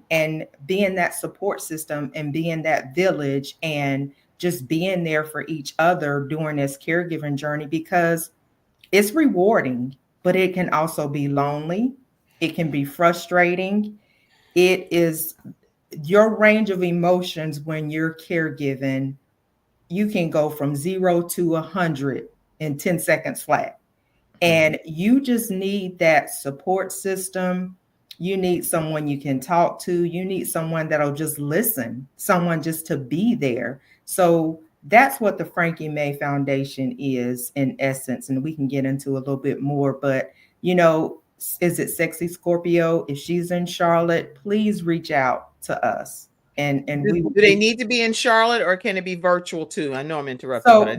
being that support system and being that village and just being there for each other during this caregiving journey, because it's rewarding, but it can also be lonely. It can be frustrating. It is your range of emotions when you're caregiving. You can go from 0 to 100 in 10 seconds flat. And you just need that support system. You need someone you can talk to. You need someone that'll just listen, someone just to be there. So that's what the Frankie May Foundation is in essence. And we can get into a little bit more, but is it Sexy Scorpio? If she's in Charlotte, please reach out to us. And do they need to be in Charlotte, or can it be virtual too? I know I'm interrupting. So but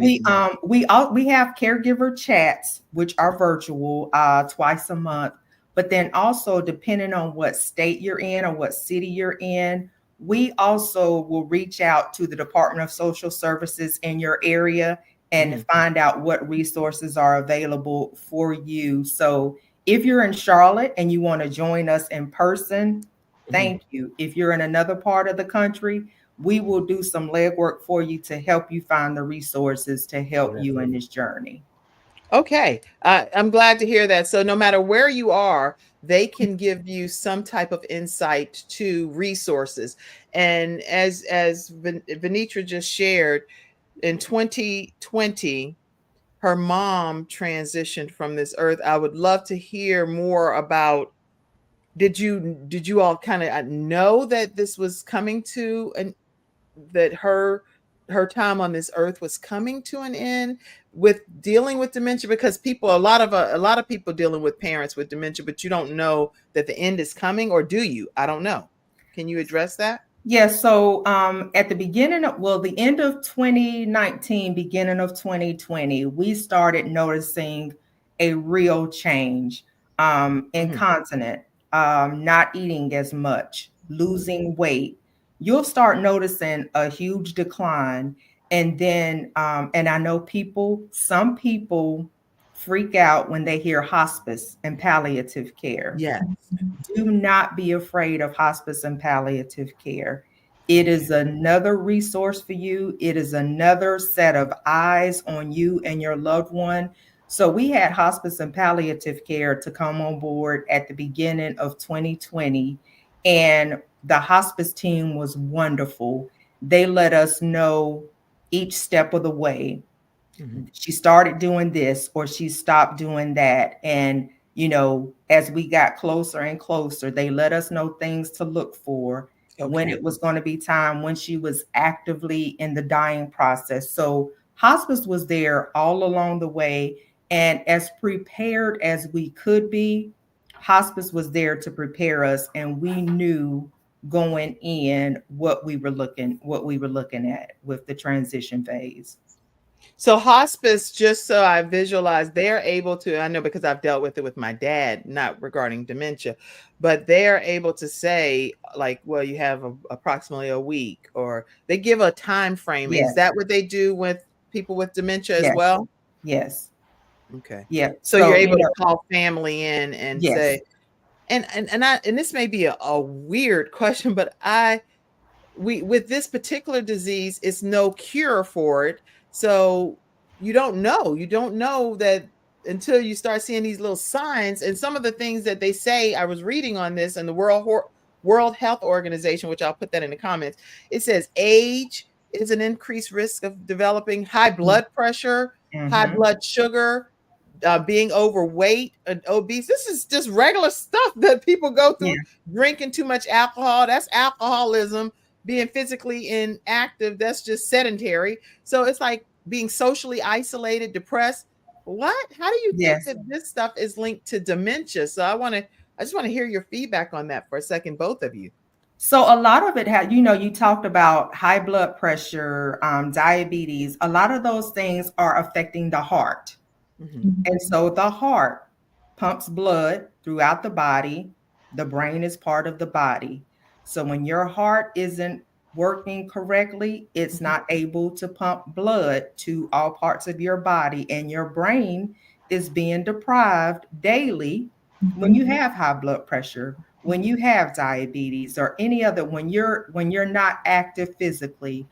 we have caregiver chats, which are virtual twice a month. But then also, depending on what state you're in or what city you're in, we also will reach out to the Department of Social Services in your area and find out what resources are available for you. So if you're in Charlotte and you want to join us in person, thank you. If you're in another part of the country, we will do some legwork for you to help you find the resources to help you in this journey. Okay. I'm glad to hear that. So no matter where you are, they can give you some type of insight to resources. And as Vernitra just shared, in 2020, her mom transitioned from this earth. I would love to hear more about, did you all kind of know that this was coming to that her time on this earth was coming to an end with dealing with dementia? Because a lot of people dealing with parents with dementia, but you don't know that the end is coming, or do you? I don't know. Can you address that? Yes. So at the the end of 2019, beginning of 2020, we started noticing a real change incontinent, not eating as much, losing weight. You'll start noticing a huge decline. And then, and I know some people freak out when they hear hospice and palliative care. Yes. Do not be afraid of hospice and palliative care. It is another resource for you. It is another set of eyes on you and your loved one. So we had hospice and palliative care to come on board at the beginning of 2020. And the hospice team was wonderful. They let us know each step of the way. She started doing this or she stopped doing that. And as we got closer and closer, they let us know things to look for, when it was going to be time, when she was actively in the dying process. So hospice was there all along the way. And as prepared as we could be, hospice was there to prepare us. And we knew going in what we were looking at with the transition phase. So hospice, just so I visualize, they're able to, I know because I've dealt with it with my dad, not regarding dementia, but they're able to say like, well, you have approximately a week, or they give a time frame. Yes. Is that what they do with people with dementia as well? Yes. Okay. Yeah. So you're able to call family in and say, and this may be a weird question, but with this particular disease, it's no cure for it. So you don't know that until you start seeing these little signs. And some of the things that they say, I was reading on this, and the World Health Organization, which I'll put that in the comments, it says age is an increased risk of developing high blood pressure, high blood sugar, being overweight and obese. This is just regular stuff that people go through. Drinking too much alcohol, that's alcoholism. Being physically inactive, that's just sedentary. So it's like being socially isolated, depressed. What? How do you think that this stuff is linked to dementia? So I just want to hear your feedback on that for a second, both of you. So a lot of it had, you talked about high blood pressure, diabetes. A lot of those things are affecting the heart. And so the heart pumps blood throughout the body. The brain is part of the body. So when your heart isn't working correctly, it's not able to pump blood to all parts of your body, and your brain is being deprived daily when you have high blood pressure, when you have diabetes, or any other, when you're not active physically,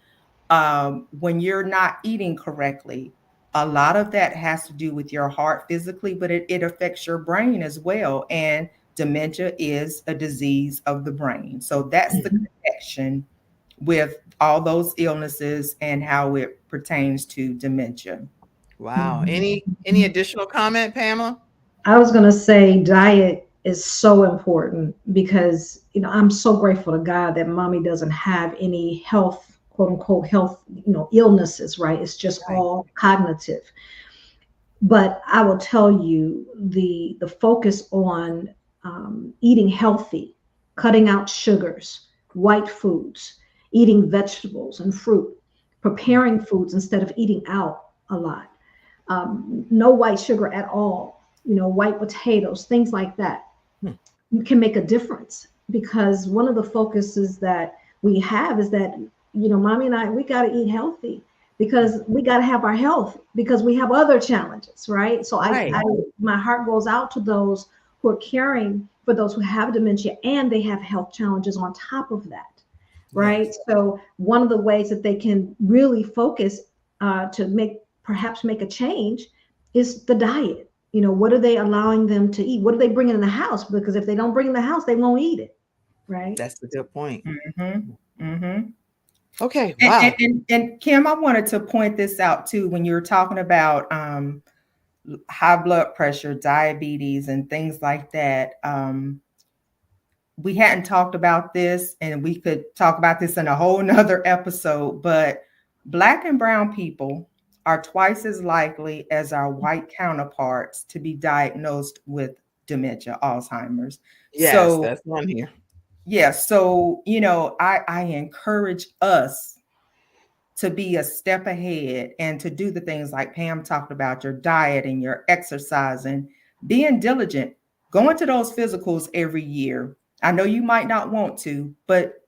when you're not eating correctly. A lot of that has to do with your heart physically, but it affects your brain as well. And dementia is a disease of the brain. So that's the connection with all those illnesses and how it pertains to dementia. Wow. Any additional comment, Pamela? I was going to say diet is so important because, I'm so grateful to God that mommy doesn't have any health, quote unquote, health, illnesses, right? It's just all cognitive. But I will tell you the focus on eating healthy, cutting out sugars, white foods, eating vegetables and fruit, preparing foods instead of eating out a lot. No white sugar at all, white potatoes, things like that. You can make a difference, because one of the focuses that we have is that, mommy and I, we got to eat healthy because we got to have our health, because we have other challenges, right? So my heart goes out to those who are caring for those who have dementia and they have health challenges on top of that, right? Yes. So one of the ways that they can really focus to perhaps make a change is the diet. What are they allowing them to eat? What are they bringing in the house? Because if they don't bring in the house, they won't eat it, right? That's a good point. Okay. Wow. And Kim, I wanted to point this out too. When you're talking about high blood pressure, diabetes, and things like that, we hadn't talked about this, and we could talk about this in a whole nother episode, but Black and brown people are twice as likely as our white counterparts to be diagnosed with dementia, Alzheimer's. Yes, that's one here. Yeah. So, I encourage us to be a step ahead and to do the things like Pam talked about, your diet and your exercise and being diligent, going to those physicals every year. I know you might not want to, but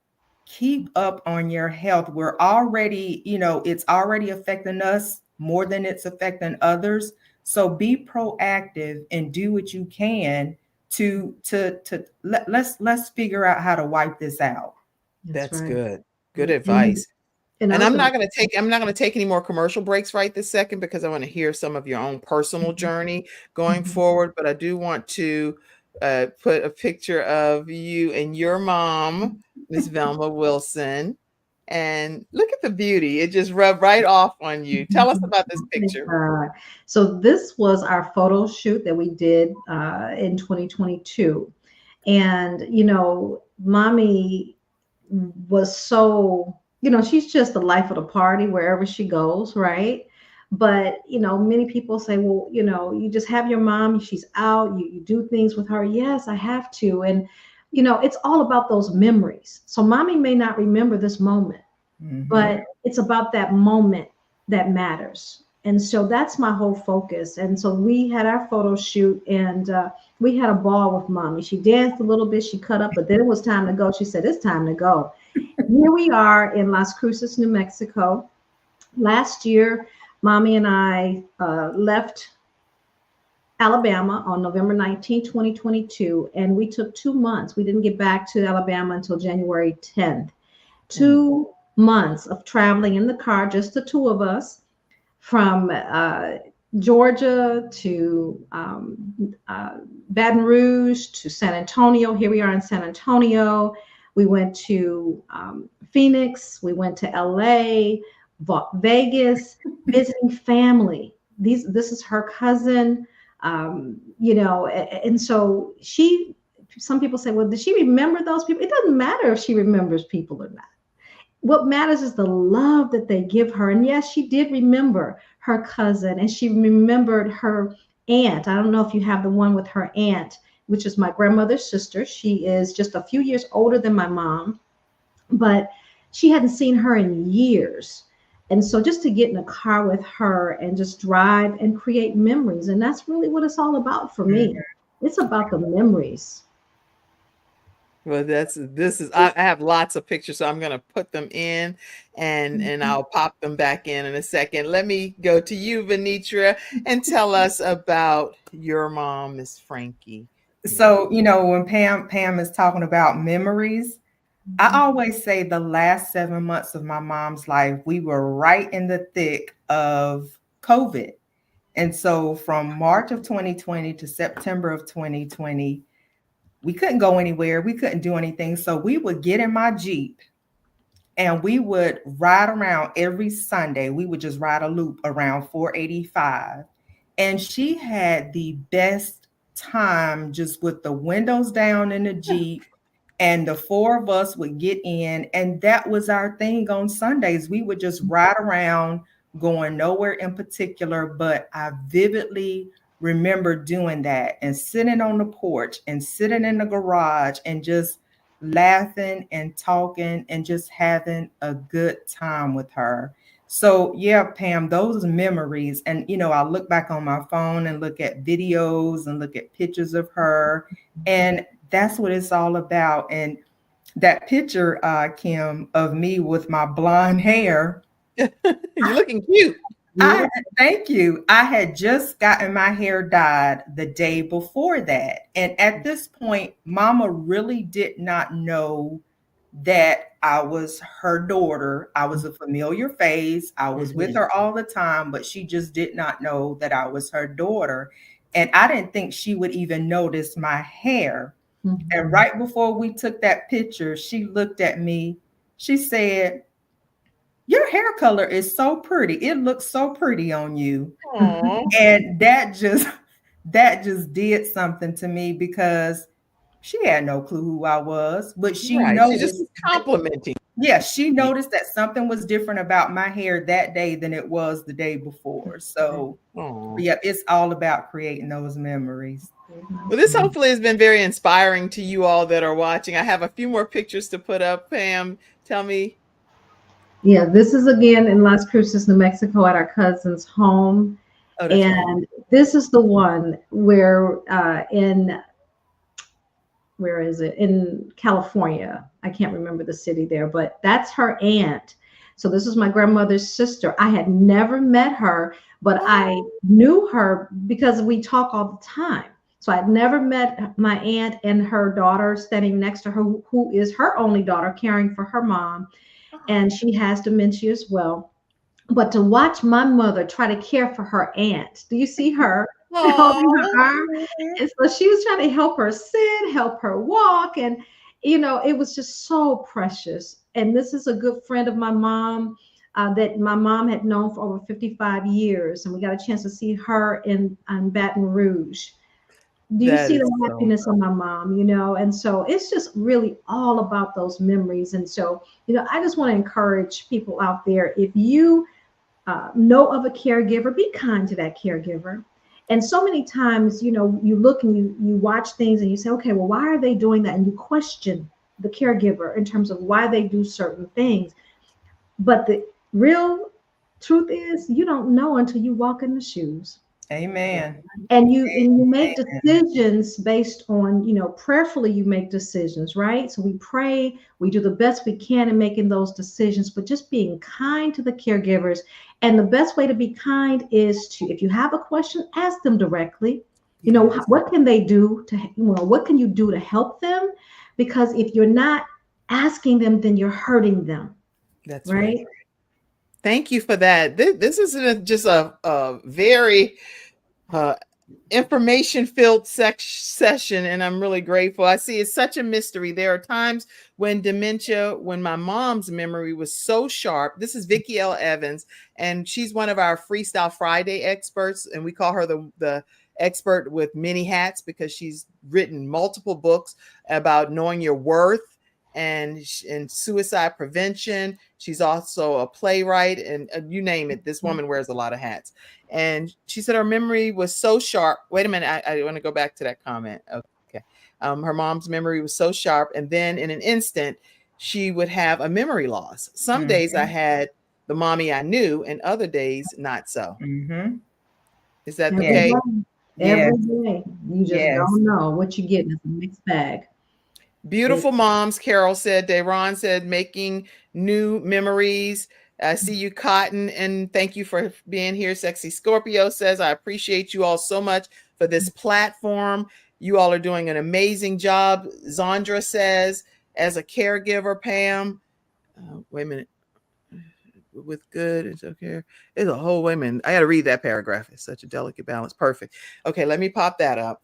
keep up on your health. We're already, it's already affecting us more than it's affecting others. So be proactive and do what you can let's figure out how to wipe this out. That's right. Good advice. And I'm not going to take any more commercial breaks right this second, because I want to hear some of your own personal journey going forward. But I do want to put a picture of you and your mom, Miss Velma Wilson. And look at the beauty. It just rubbed right off on you. Tell us about this picture. So this was our photo shoot that we did in 2022. And, mommy was so, she's just the life of the party wherever she goes, right? But, many people say, well, you just have your mom, she's out, you do things with her. Yes, I have to. And, it's all about those memories. So mommy may not remember this moment, but it's about that moment that matters. And so that's my whole focus. And so we had our photo shoot, and we had a ball with mommy. She danced a little bit, she cut up, but then it was time to go. She said, it's time to go. Here we are in Las Cruces, New Mexico. Last year, mommy and I left Alabama on November 19, 2022, and we took 2 months. We didn't get back to Alabama until January 10th. 2 months of traveling in the car, just the two of us, from Georgia to Baton Rouge to San Antonio. Here we are in San Antonio. We went to Phoenix. We went to LA, Vegas, visiting family. This is her cousin, and so some people say, well, did she remember those people? It doesn't matter if she remembers people or not. What matters is the love that they give her. And yes, she did remember her cousin, and she remembered her aunt. I don't know if you have the one with her aunt, which is my grandmother's sister. She is just a few years older than my mom, but she hadn't seen her in years. And so just to get in a car with her and just drive and create memories. And that's really what it's all about for me. It's about the memories. Well, I have lots of pictures, so I'm going to put them in and I'll pop them back in a second. Let me go to you, Vernitra, and tell us about your mom, Miss Frankie. So, when Pam is talking about memories, I always say the last 7 months of my mom's life, we were right in the thick of COVID. And so from March of 2020 to September of 2020, we couldn't go anywhere. We couldn't do anything. So we would get in my Jeep and we would ride around every Sunday. We would just ride a loop around 485. And she had the best time just with the windows down in the Jeep. And the four of us would get in, and that was our thing on Sundays. We would just ride around, going nowhere in particular, but I vividly remember doing that and sitting on the porch and sitting in the garage and just laughing and talking and just having a good time with her. So yeah, Pam, those memories. And, I look back on my phone and look at videos and look at pictures of her, and that's what it's all about. And that picture, Kim, of me with my blonde hair. You're looking cute. Thank you. I had just gotten my hair dyed the day before that. And at this point, Mama really did not know that I was her daughter. I was a familiar face. I was with her all the time, but she just did not know that I was her daughter. And I didn't think she would even notice my hair. And right before we took that picture, she looked at me. She said, your hair color is so pretty. It looks so pretty on you. And that just did something to me, because she had no clue who I was, but she noticed. She just was complimenting. Yeah, she noticed that something was different about my hair that day than it was the day before. So yeah, it's all about creating those memories. Well, this hopefully has been very inspiring to you all that are watching. I have a few more pictures to put up. Pam, tell me. Yeah, this is again in Las Cruces, New Mexico, at our cousin's home. And this is the one where where is it? In California. I can't remember the city there, but that's her aunt. So this is my grandmother's sister. I had never met her, but I knew her because we talk all the time. So I'd never met my aunt and her daughter standing next to her, who is her only daughter, caring for her mom. And she has dementia as well. But to watch my mother try to care for her aunt, do you see her holding her arm? And so she was trying to help her sit, help her walk. And, it was just so precious. and this is a good friend of my mom that my mom had known for over 55 years, and we got a chance to see her in Baton Rouge. Do you That see is the so. happiness of my mom, you know? And so it's just really all about those memories. And so, you know, I just want to encourage people out there, if you know of a caregiver, be kind to that caregiver. And so many times, you know, you look and you watch things and you say, okay, well, why are they doing that? And you question the caregiver in terms of why they do certain things. But the real truth is, you don't know until you walk in the shoes. Amen. And you make Amen. decisions based on, you know, prayerfully you make decisions, right? So we pray, we do the best we can in making those decisions, but just being kind to the caregivers. And the best way to be kind is to, if you have a question, ask them directly. You know, Yes, what can they do to, you know, what can you do to help them? Because if you're not asking them, then you're hurting them, that's right. right? Thank you for that. This is just a very uh, information filled session, and I'm really grateful. I see it's such a mystery. There are times when dementia, when my mom's memory was so sharp. This is Vicki L. Evans, and she's one of our Freestyle Friday experts, and we call her the expert with many hats because she's written multiple books about knowing your worth and suicide prevention. She's also a playwright, and you name it. This woman wears a lot of hats. And she said her memory was so sharp. Wait a minute, I want to go back to that comment. Okay. Her mom's memory was so sharp, and then in an instant, she would have a memory loss. Some days I had the mommy I knew, and other days not so. Mm-hmm. Is that the Every Yes. case? day, Yes. every day, you just Yes. don't know what you're getting. It's a mixed bag. Beautiful moms, Carol said. Deron said, making new memories. I see you, Cotton, and thank you for being here. Sexy Scorpio says, I appreciate you all so much for this platform. You all are doing an amazing job. Zandra says, as a caregiver, Pam, wait a minute, with good, it's okay. It's a whole, wait a minute. I got to read that paragraph. It's such a delicate balance. Perfect. Okay, let me pop that up.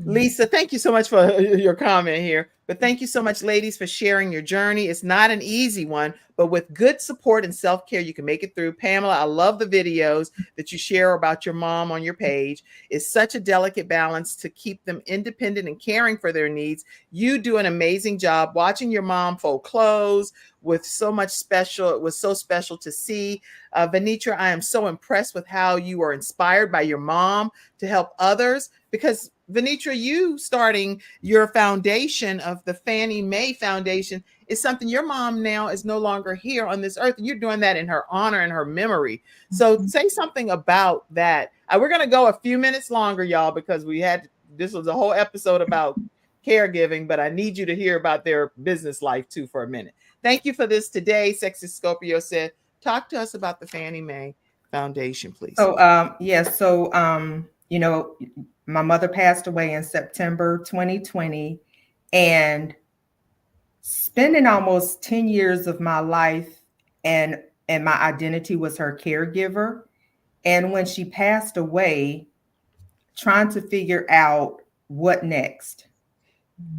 Lisa, thank you so much for your comment here. But thank you so much, ladies, for sharing your journey. It's not an easy one, but with good support and self-care, you can make it through. Pamela, I love the videos that you share about your mom on your page. It's such a delicate balance to keep them independent and caring for their needs. You do an amazing job watching your mom fold clothes with so much special. It was so special to see. Vernitra, I am so impressed with how you are inspired by your mom to help others, because Vernitra, you starting your foundation of the Fannie Mae Foundation is something your mom now is no longer here on this earth, and you're doing that in her honor and her memory. So say something about that. We're going to go a few minutes longer, y'all, because this was a whole episode about caregiving, but I need you to hear about their business life too for a minute. Thank you for this today. Sexy Scorpio said, talk to us about the Fannie Mae Foundation, please. So, yes. So, you know, my mother passed away in September 2020, and spending almost 10 years of my life and my identity was her caregiver. And when she passed away, trying to figure out what next.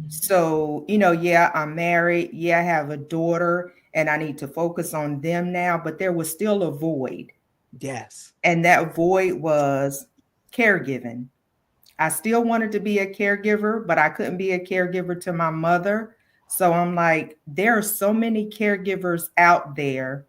So, you know, yeah, I'm married. Yeah, I have a daughter, and I need to focus on them now, but there was still a void. Yes. And that void was caregiving. I still wanted to be a caregiver, but I couldn't be a caregiver to my mother. So I'm like, there are so many caregivers out there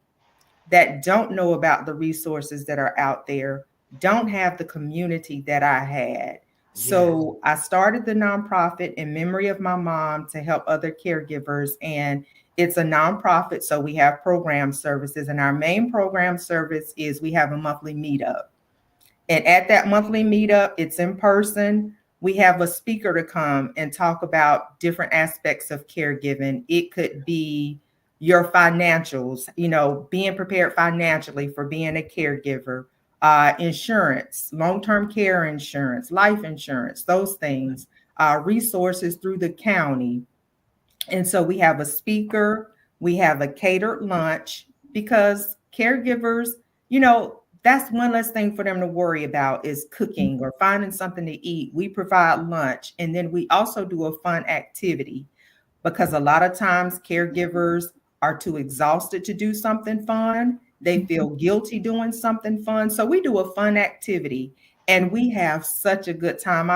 that don't know about the resources that are out there, don't have the community that I had. So I started the nonprofit in memory of my mom to help other caregivers. And it's a nonprofit. So we have program services, and our main program service is we have a monthly meetup. And at that monthly meetup, it's in person. We have a speaker to come and talk about different aspects of caregiving. It could be your financials, you know, being prepared financially for being a caregiver, insurance, long-term care insurance, life insurance, those things, resources through the county. And so we have a speaker, we have a catered lunch, because caregivers, you know, that's one less thing for them to worry about is cooking or finding something to eat. We provide lunch, and then we also do a fun activity, because a lot of times caregivers are too exhausted to do something fun. They feel guilty doing something fun. So we do a fun activity and we have such a good time.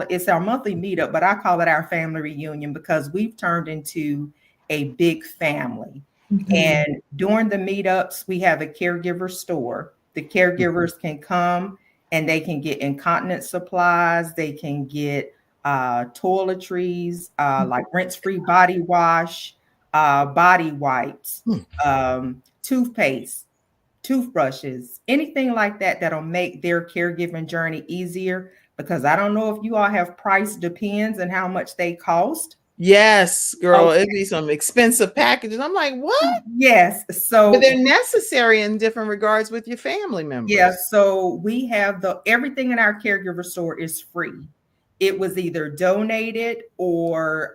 It's our monthly meetup, but I call it our family reunion because we've turned into a big family. And during the meetups, we have a caregiver store. The caregivers can come and they can get incontinence supplies. They can get toiletries, like rinse-free body wash, body wipes, toothpaste, toothbrushes, anything like that that'll make their caregiving journey easier. Because I don't know if you all have price depends and how much they cost. Yes, girl, Okay. it'd be some expensive packages. I'm like, what? Yes. So But they're necessary in different regards with your family members. yeah, so we have everything in our caregiver store is free. It was either donated or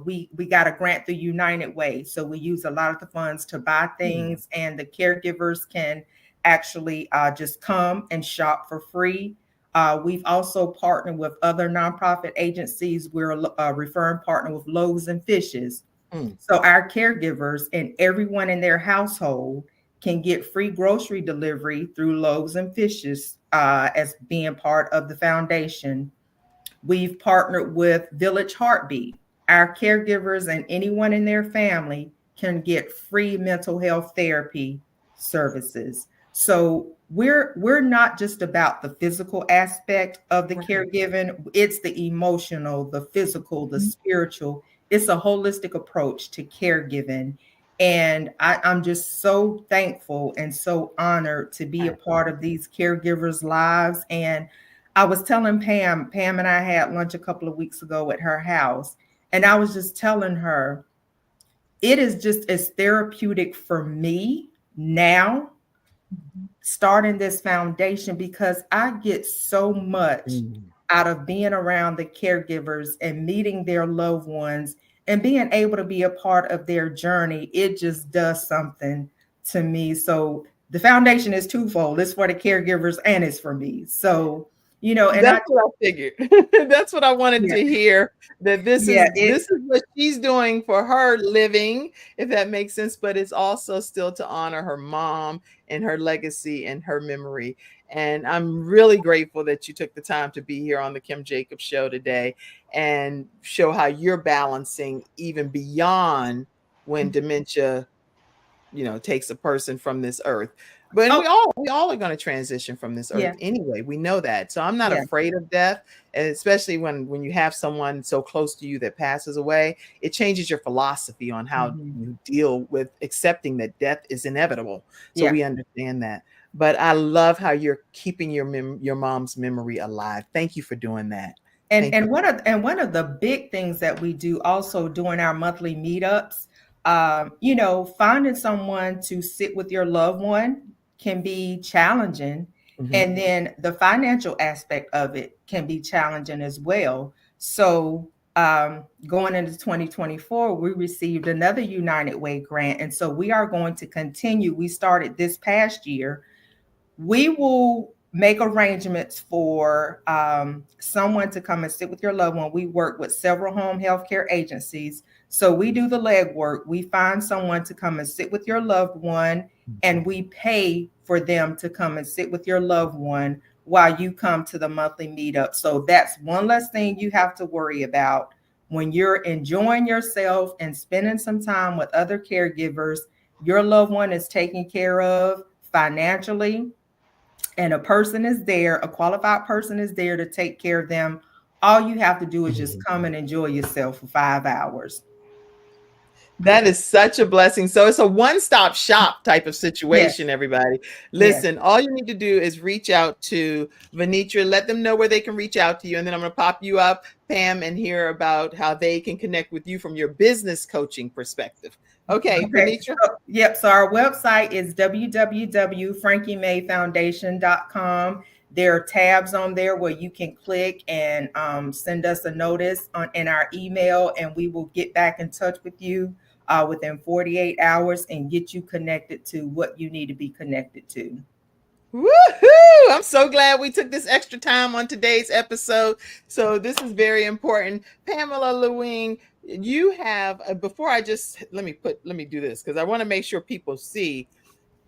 we got a grant through United Way. So we use a lot of the funds to buy things, and the caregivers can actually just come and shop for free. We've also partnered with other nonprofit agencies. We're a referring partner with Loaves and Fishes. So our caregivers and everyone in their household can get free grocery delivery through Loaves and Fishes as being part of the foundation. We've partnered with Village Heartbeat. Our caregivers and anyone in their family can get free mental health therapy services. So we're not just about the physical aspect of the caregiving, it's the emotional, the physical, the spiritual. It's a holistic approach to caregiving. And I'm just so thankful and so honored to be a part of these caregivers' lives. And I was telling Pam and I had lunch a couple of weeks ago at her house, and I was just telling her, it is just as therapeutic for me now starting this foundation because I get so much out of being around the caregivers and meeting their loved ones and being able to be a part of their journey. It just does something to me. So the foundation is twofold. It's for the caregivers and it's for me. So, you know, and that's what I figured. That's what I wanted to hear, that this is what she's doing for her living, if that makes sense, but it's also still to honor her mom and her legacy and her memory. And I'm really grateful that you took the time to be here on the Kim Jacobs Show today and show how you're balancing even beyond when dementia, takes a person from this earth. But we all are going to transition from this earth anyway. We know that. So I'm not afraid of death. And especially when you have someone so close to you that passes away, it changes your philosophy on how you deal with accepting that death is inevitable. So we understand that. But I love how you're keeping your mom's memory alive. Thank you for doing that. And one of the big things that we do also during our monthly meetups, finding someone to sit with your loved one can be challenging. And then the financial aspect of it can be challenging as well. So going into 2024, we received another United Way grant. And so we are going to continue. We started this past year. We will make arrangements for someone to come and sit with your loved one. We work with several home health care agencies. So we do the legwork. We find someone to come and sit with your loved one, and we pay for them to come and sit with your loved one while you come to the monthly meetup. So that's one less thing you have to worry about when you're enjoying yourself and spending some time with other caregivers. Your loved one is taken care of financially, and a qualified person is there to take care of them. All you have to do is just come and enjoy yourself for 5 hours. That is such a blessing. So it's a one-stop shop type of situation, everybody. Listen, all you need to do is reach out to Vernitra, let them know where they can reach out to you. And then I'm going to pop you up, Pam, and hear about how they can connect with you from your business coaching perspective. Okay. Vernitra? So our website is www.frankiemayfoundation.com. There are tabs on there where you can click and send us a notice in our email, and we will get back in touch with you within 48 hours and get you connected to what you need to be connected to. Woohoo! I'm so glad we took this extra time on today's episode. So this is very important. Pamela Lue-Hing, you have before I just let me do this because I want to make sure people see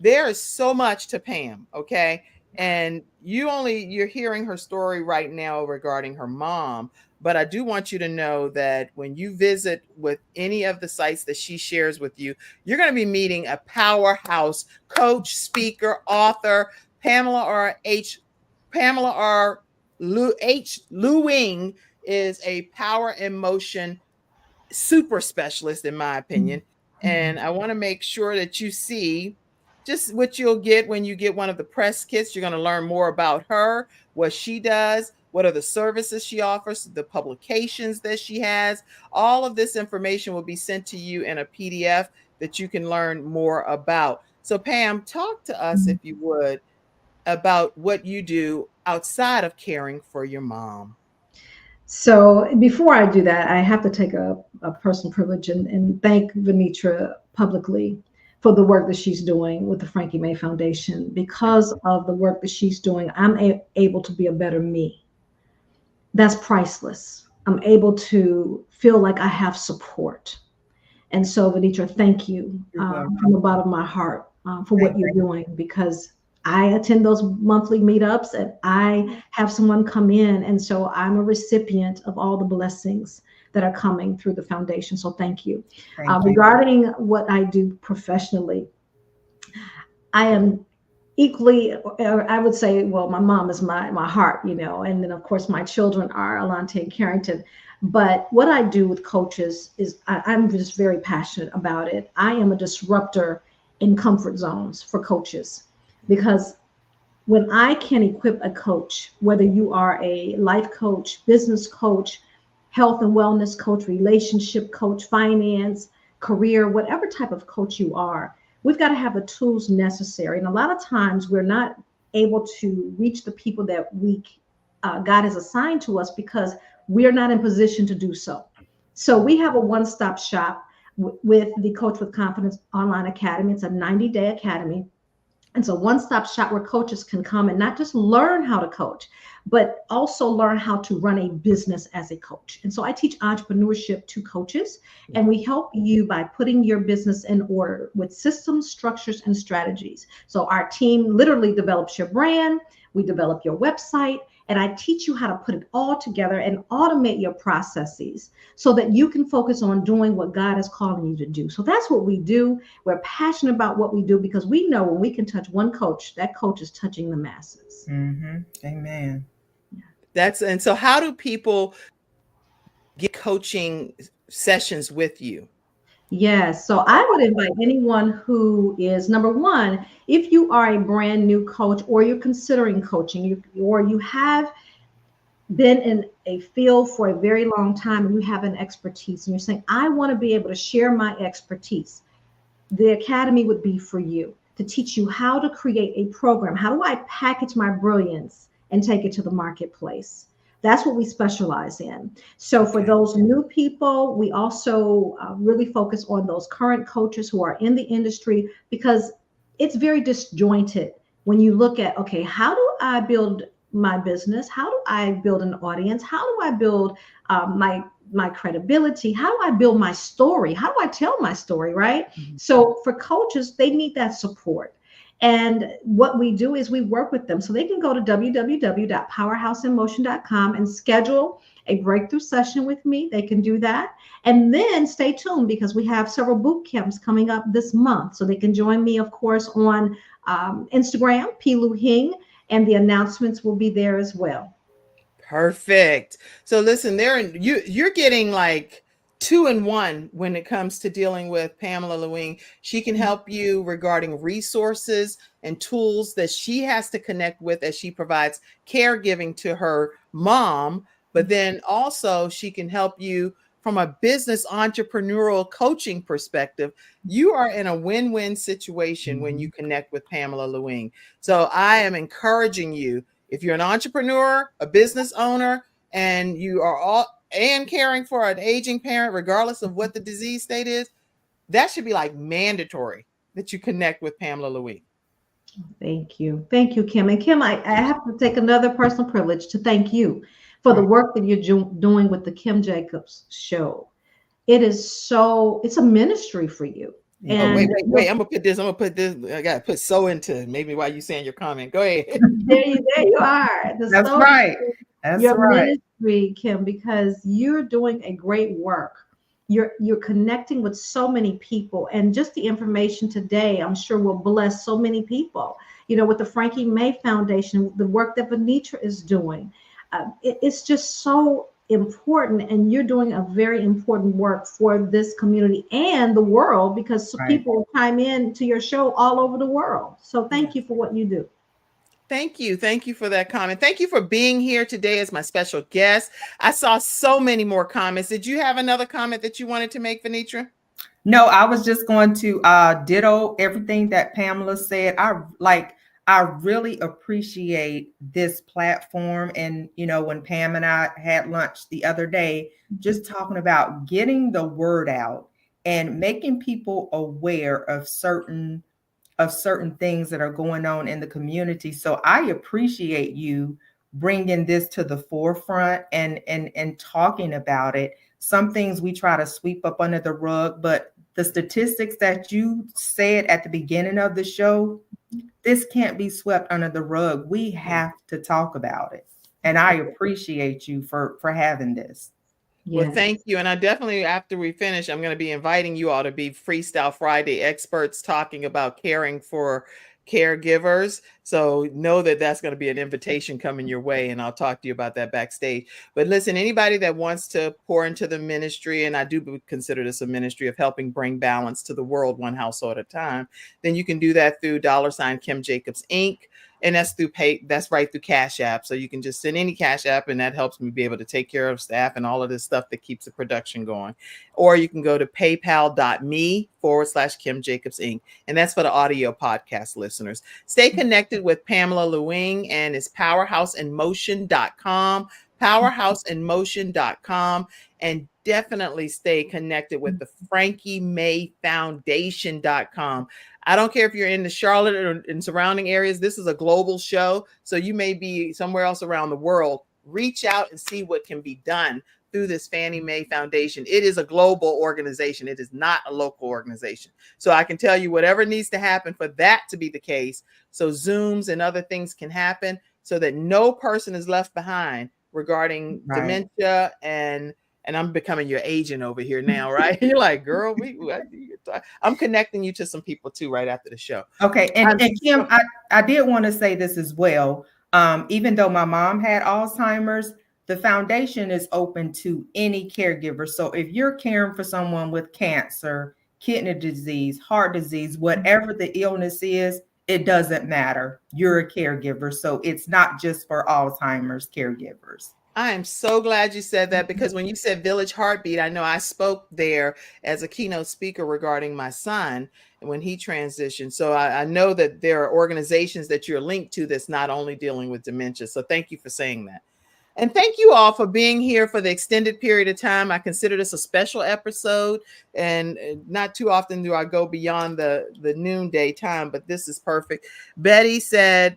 there is so much to Pam, okay? And you're hearing her story right now regarding her mom, but I do want you to know that when you visit with any of the sites that she shares with you, you're going to be meeting a powerhouse coach, speaker, author. Pamela R. Lue-Hing is a power in motion super specialist, in my opinion. And I want to make sure that you see just what you'll get when you get one of the press kits. You're going to learn more about her, what she does, what are the services she offers, the publications that she has. All of this information will be sent to you in a PDF that you can learn more about. So, Pam, talk to us, if you would, about what you do outside of caring for your mom. So before I do that, I have to take a personal privilege and thank Vernitra publicly for the work that she's doing with the Frankie Mae Foundation. Because of the work that she's doing, I'm able to be a better me. That's priceless. I'm able to feel like I have support. And so, Vernitra, thank you from the bottom of my heart for what you're doing, because I attend those monthly meetups and I have someone come in. And so I'm a recipient of all the blessings that are coming through the foundation. So thank you. Regarding what I do professionally, I am equally, or I would say, well, my mom is my heart, and then of course my children are Alante and Carrington. But what I do with coaches is I'm just very passionate about it. I am a disruptor in comfort zones for coaches. Because when I can equip a coach, whether you are a life coach, business coach, health and wellness coach, relationship coach, finance, career, whatever type of coach you are, we've got to have the tools necessary. And a lot of times we're not able to reach the people that God has assigned to us because we are not in position to do so. So we have a one-stop shop with the Coach with Confidence Online Academy. It's a 90-day academy. And so one-stop shop where coaches can come and not just learn how to coach, but also learn how to run a business as a coach. And so I teach entrepreneurship to coaches, and we help you by putting your business in order with systems, structures, and strategies. So our team literally develops your brand, we develop your website, and I teach you how to put it all together and automate your processes so that you can focus on doing what God is calling you to do. So that's what we do. We're passionate about what we do because we know when we can touch one coach, that coach is touching the masses. Amen. And so how do people get coaching sessions with you? Yes. So I would invite anyone who is, number one, if you are a brand new coach or you're considering coaching, or you have been in a field for a very long time and you have an expertise and you're saying, I want to be able to share my expertise, the academy would be for you to teach you how to create a program. How do I package my brilliance and take it to the marketplace? That's what we specialize in. So for those new people, we also really focus on those current coaches who are in the industry, because it's very disjointed when you look at, okay, how do I build my business? How do I build an audience? How do I build my credibility? How do I build my story? How do I tell my story, right? So for coaches, they need that support. And what we do is we work with them. So they can go to www.powerhouseinmotion.com and schedule a breakthrough session with me. They can do that. And then stay tuned because we have several boot camps coming up this month. So they can join me, of course, on Instagram, Lue-Hing, and the announcements will be there as well. Perfect. So listen, you're getting like 2-in-1 when it comes to dealing with Pamela Lue-Hing. She can help you regarding resources and tools that she has to connect with as she provides caregiving to her mom, but then also she can help you from a business entrepreneurial coaching perspective. You are in a win-win situation when you connect with Pamela Lue-Hing. So I am encouraging you, if you're an entrepreneur, a business owner, and you are caring for an aging parent, regardless of what the disease state is, that should be like mandatory that you connect with Pamela Lue-Hing. Thank you. Thank you, Kim. And Kim, I have to take another personal privilege to thank you for the work that you're doing with the Kim Jacobs Show. it is so, it's a ministry for you. Oh, And wait. I'm gonna put this. I gotta put so into it. Maybe while you saying your comment. Go ahead. there you are. The That's soul right. That's your right. ministry, Kim, because you're doing a great work. You're connecting with so many people, and just the information today, I'm sure, will bless so many people. You know, with the Frankie May Foundation, the work that Vernitra is doing, it's just so important, and you're doing a very important work for this community and the world, because Right. people will chime in to your show all over the world. So thank Yeah. you for what you do. Thank you. Thank you for that comment. Thank you for being here today as my special guest. I saw so many more comments. Did you have another comment that you wanted to make, Vernitra? No, I was just going to ditto everything that Pamela said. I really appreciate this platform. And, you know, when Pam and I had lunch the other day, just talking about getting the word out and making people aware of certain things that are going on in the community. So I appreciate you bringing this to the forefront and talking about it. Some things we try to sweep up under the rug, but the statistics that you said at the beginning of the show, this can't be swept under the rug. We have to talk about it. And I appreciate you for having this. Well, Yes. thank you. And I definitely, after we finish, I'm going to be inviting you all to be Freestyle Friday experts talking about caring for caregivers. So know that that's going to be an invitation coming your way. And I'll talk to you about that backstage. But listen, anybody that wants to pour into the ministry, and I do consider this a ministry of helping bring balance to the world one household at a time, then you can do that through $ Kim Jacobs Inc. And that's through that's right through Cash App. So you can just send any Cash App, and that helps me be able to take care of staff and all of this stuff that keeps the production going. Or you can go to paypal.me/Kim Jacobs Inc. And that's for the audio podcast listeners. Stay connected with Pamela Lue-Hing and it's powerhouseinmotion.com, powerhouseinmotion.com, and definitely stay connected with the Frankie May Foundation.com. I don't care if you're in the Charlotte or in surrounding areas. This is a global show, so you may be somewhere else around the world. Reach out and see what can be done through this Fannie Mae Foundation. It is a global organization. It is not a local organization. So I can tell you whatever needs to happen for that to be the case, so Zooms and other things can happen so that no person is left behind regarding dementia. And I'm becoming your agent over here now, right? You're like, girl, I'm connecting you to some people too right after the show. Okay. And Kim, I did want to say this as well. Even though my mom had Alzheimer's, the foundation is open to any caregiver. So if you're caring for someone with cancer, kidney disease, heart disease, whatever the illness is, it doesn't matter. You're a caregiver. So it's not just for Alzheimer's caregivers. I am so glad you said that, because when you said Village Heartbeat, I know I spoke there as a keynote speaker regarding my son when he transitioned. So I know that there are organizations that you're linked to that's not only dealing with dementia. So thank you for saying that. And thank you all for being here for the extended period of time. I consider this a special episode, and not too often do I go beyond the noonday time, but this is perfect. Betty said,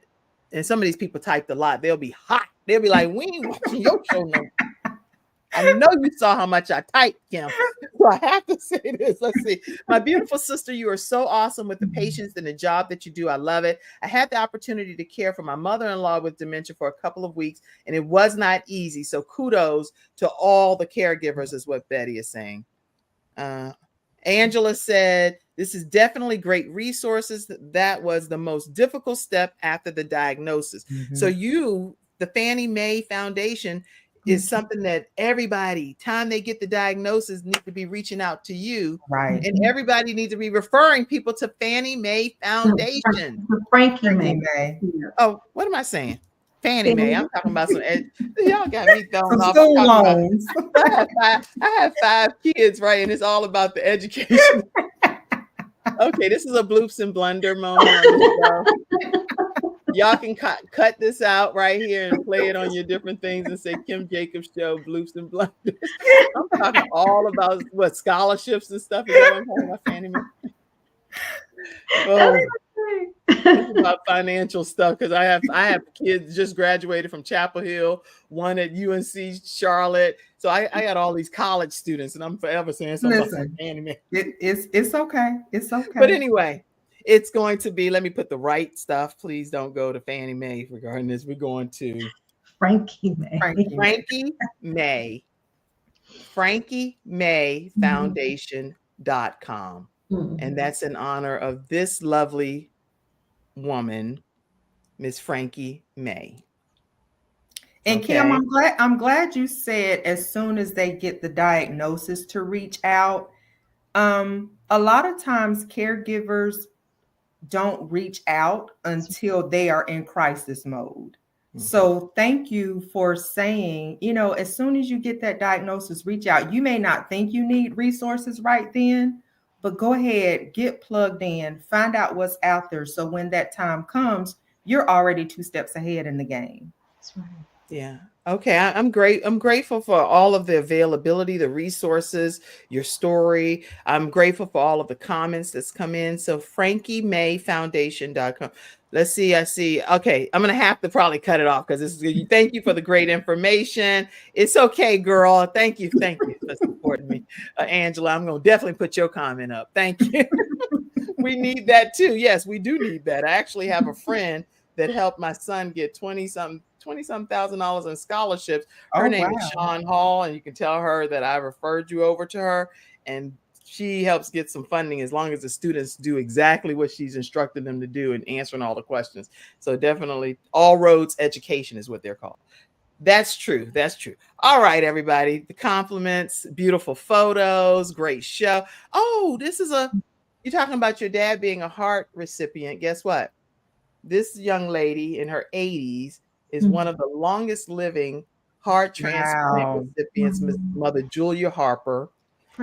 and some of these people typed a lot, they'll be hot. They'll be like, we ain't watching your show no. I know you saw how much I typed, Kim. So I have to say this. Let's see. My beautiful sister, you are so awesome with the patients and the job that you do. I love it. I had the opportunity to care for my mother-in-law with dementia for a couple of weeks, and it was not easy. So kudos to all the caregivers is what Betty is saying. Angela said, this is definitely great resources. That was the most difficult step after the diagnosis. Mm-hmm. So the Fannie Mae Foundation is something that everybody, time they get the diagnosis, need to be reaching out to you. Right. And everybody needs to be referring people to Fannie Mae Foundation. Frankie May. Oh, what am I saying? Fannie Mae. I'm talking about some y'all got me thrown off. Loans. I have 5 kids, right? And it's all about the education. Okay, this is a bloops and blunder moment. Y'all can cut this out right here and play it on your different things and say Kim Jacobs Show, bloops and blunders. I'm talking all about what scholarships and stuff. Is that what I'm talking about, Fannie Mae? Oh. It's about financial stuff because I have kids just graduated from Chapel Hill, one at UNC Charlotte. So I got all these college students, and I'm forever saying something about Fannie Mae. It's okay. It's okay. But anyway, it's going to be. Let me put the right stuff. Please don't go to Fannie Mae regarding this. We're going to Frankie May. Frankie May. Frankie May Foundation.com. And that's in honor of this lovely woman, Miss Frankie May. And Kim, I'm glad you said as soon as they get the diagnosis to reach out. A lot of times caregivers don't reach out until they are in crisis mode. So thank you for saying, as soon as you get that diagnosis, reach out. You may not think you need resources right then, but go ahead, get plugged in, find out what's out there. So when that time comes, you're already 2 steps ahead in the game. That's right. Yeah. Okay. I'm great. I'm grateful for all of the availability, the resources, your story. I'm grateful for all of the comments that's come in. So FrankieMayFoundation.com. Let's see. I see. Okay. I'm going to have to probably cut it off because thank you for the great information. It's okay, girl. Thank you. Thank you for supporting me. Angela, I'm going to definitely put your comment up. Thank you. We need that too. Yes, we do need that. I actually have a friend that helped my son get $20,000 in scholarships. Her name is Sean Hall, and you can tell her that I referred you over to her, and she helps get some funding as long as the students do exactly what she's instructed them to do and answering all the questions. So definitely All Roads Education is what they're called. That's true. That's true. All right, everybody. The compliments, beautiful photos, great show. Oh, you're talking about your dad being a heart recipient. Guess what? This young lady in her 80s is one of the longest living heart transplant recipients, Miss Mother Julia Harper.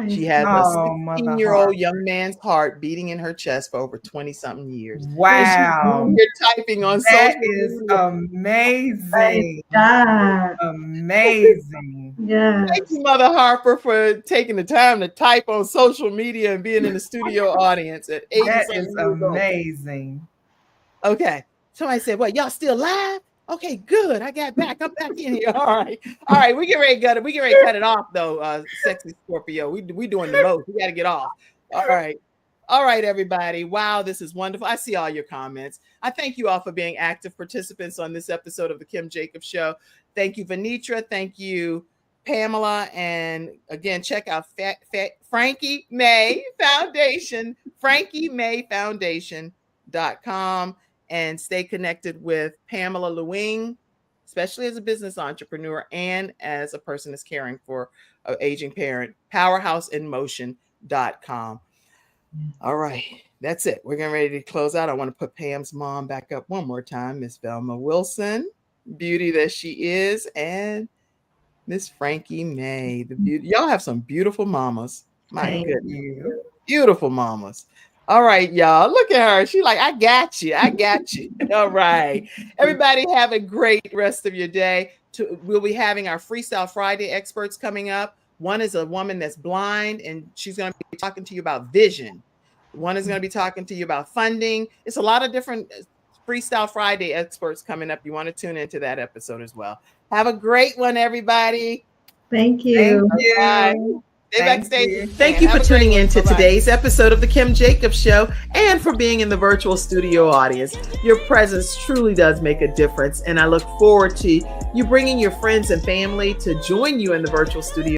She has a 16-year-old young man's heart beating in her chest for over 20-something years. Wow. You're typing on social media. That is amazing. Amazing. Yes. Thank you, Mother Harper, for taking the time to type on social media and being in the studio audience at 80. That is amazing. Okay. Somebody said, "What? Y'all still live?" Okay, good. I got back. I'm back in here. All right. We get ready to cut it. We get ready to cut it off, though. Sexy Scorpio. We doing the most. We got to get off. All right, everybody. Wow, this is wonderful. I see all your comments. I thank you all for being active participants on this episode of the Kim Jacobs Show. Thank you, Vernitra. Thank you, Pamela. And again, check out Frankie May Foundation, FrankieMayFoundation.com. And stay connected with Pamela Lue-Hing, especially as a business entrepreneur and as a person that's caring for an aging parent. PowerhouseInMotion.com. All right, that's it. We're getting ready to close out. I want to put Pam's mom back up one more time. Miss Velma Wilson, beauty that she is, and Miss Frankie May, the beauty. Y'all have some beautiful mamas. My goodness, beautiful mamas. All right, y'all. Look at her. She like, I got you. I got you. All right. Everybody have a great rest of your day. We'll be having our Freestyle Friday experts coming up. One is a woman that's blind, and she's going to be talking to you about vision. One is going to be talking to you about funding. It's a lot of different Freestyle Friday experts coming up. You want to tune into that episode as well. Have a great one, everybody. Thank you. Thank you. Bye. Thank you for tuning in to today's episode of the Kim Jacobs Show and for being in the virtual studio audience. Your presence truly does make a difference, and I look forward to you bringing your friends and family to join you in the virtual studio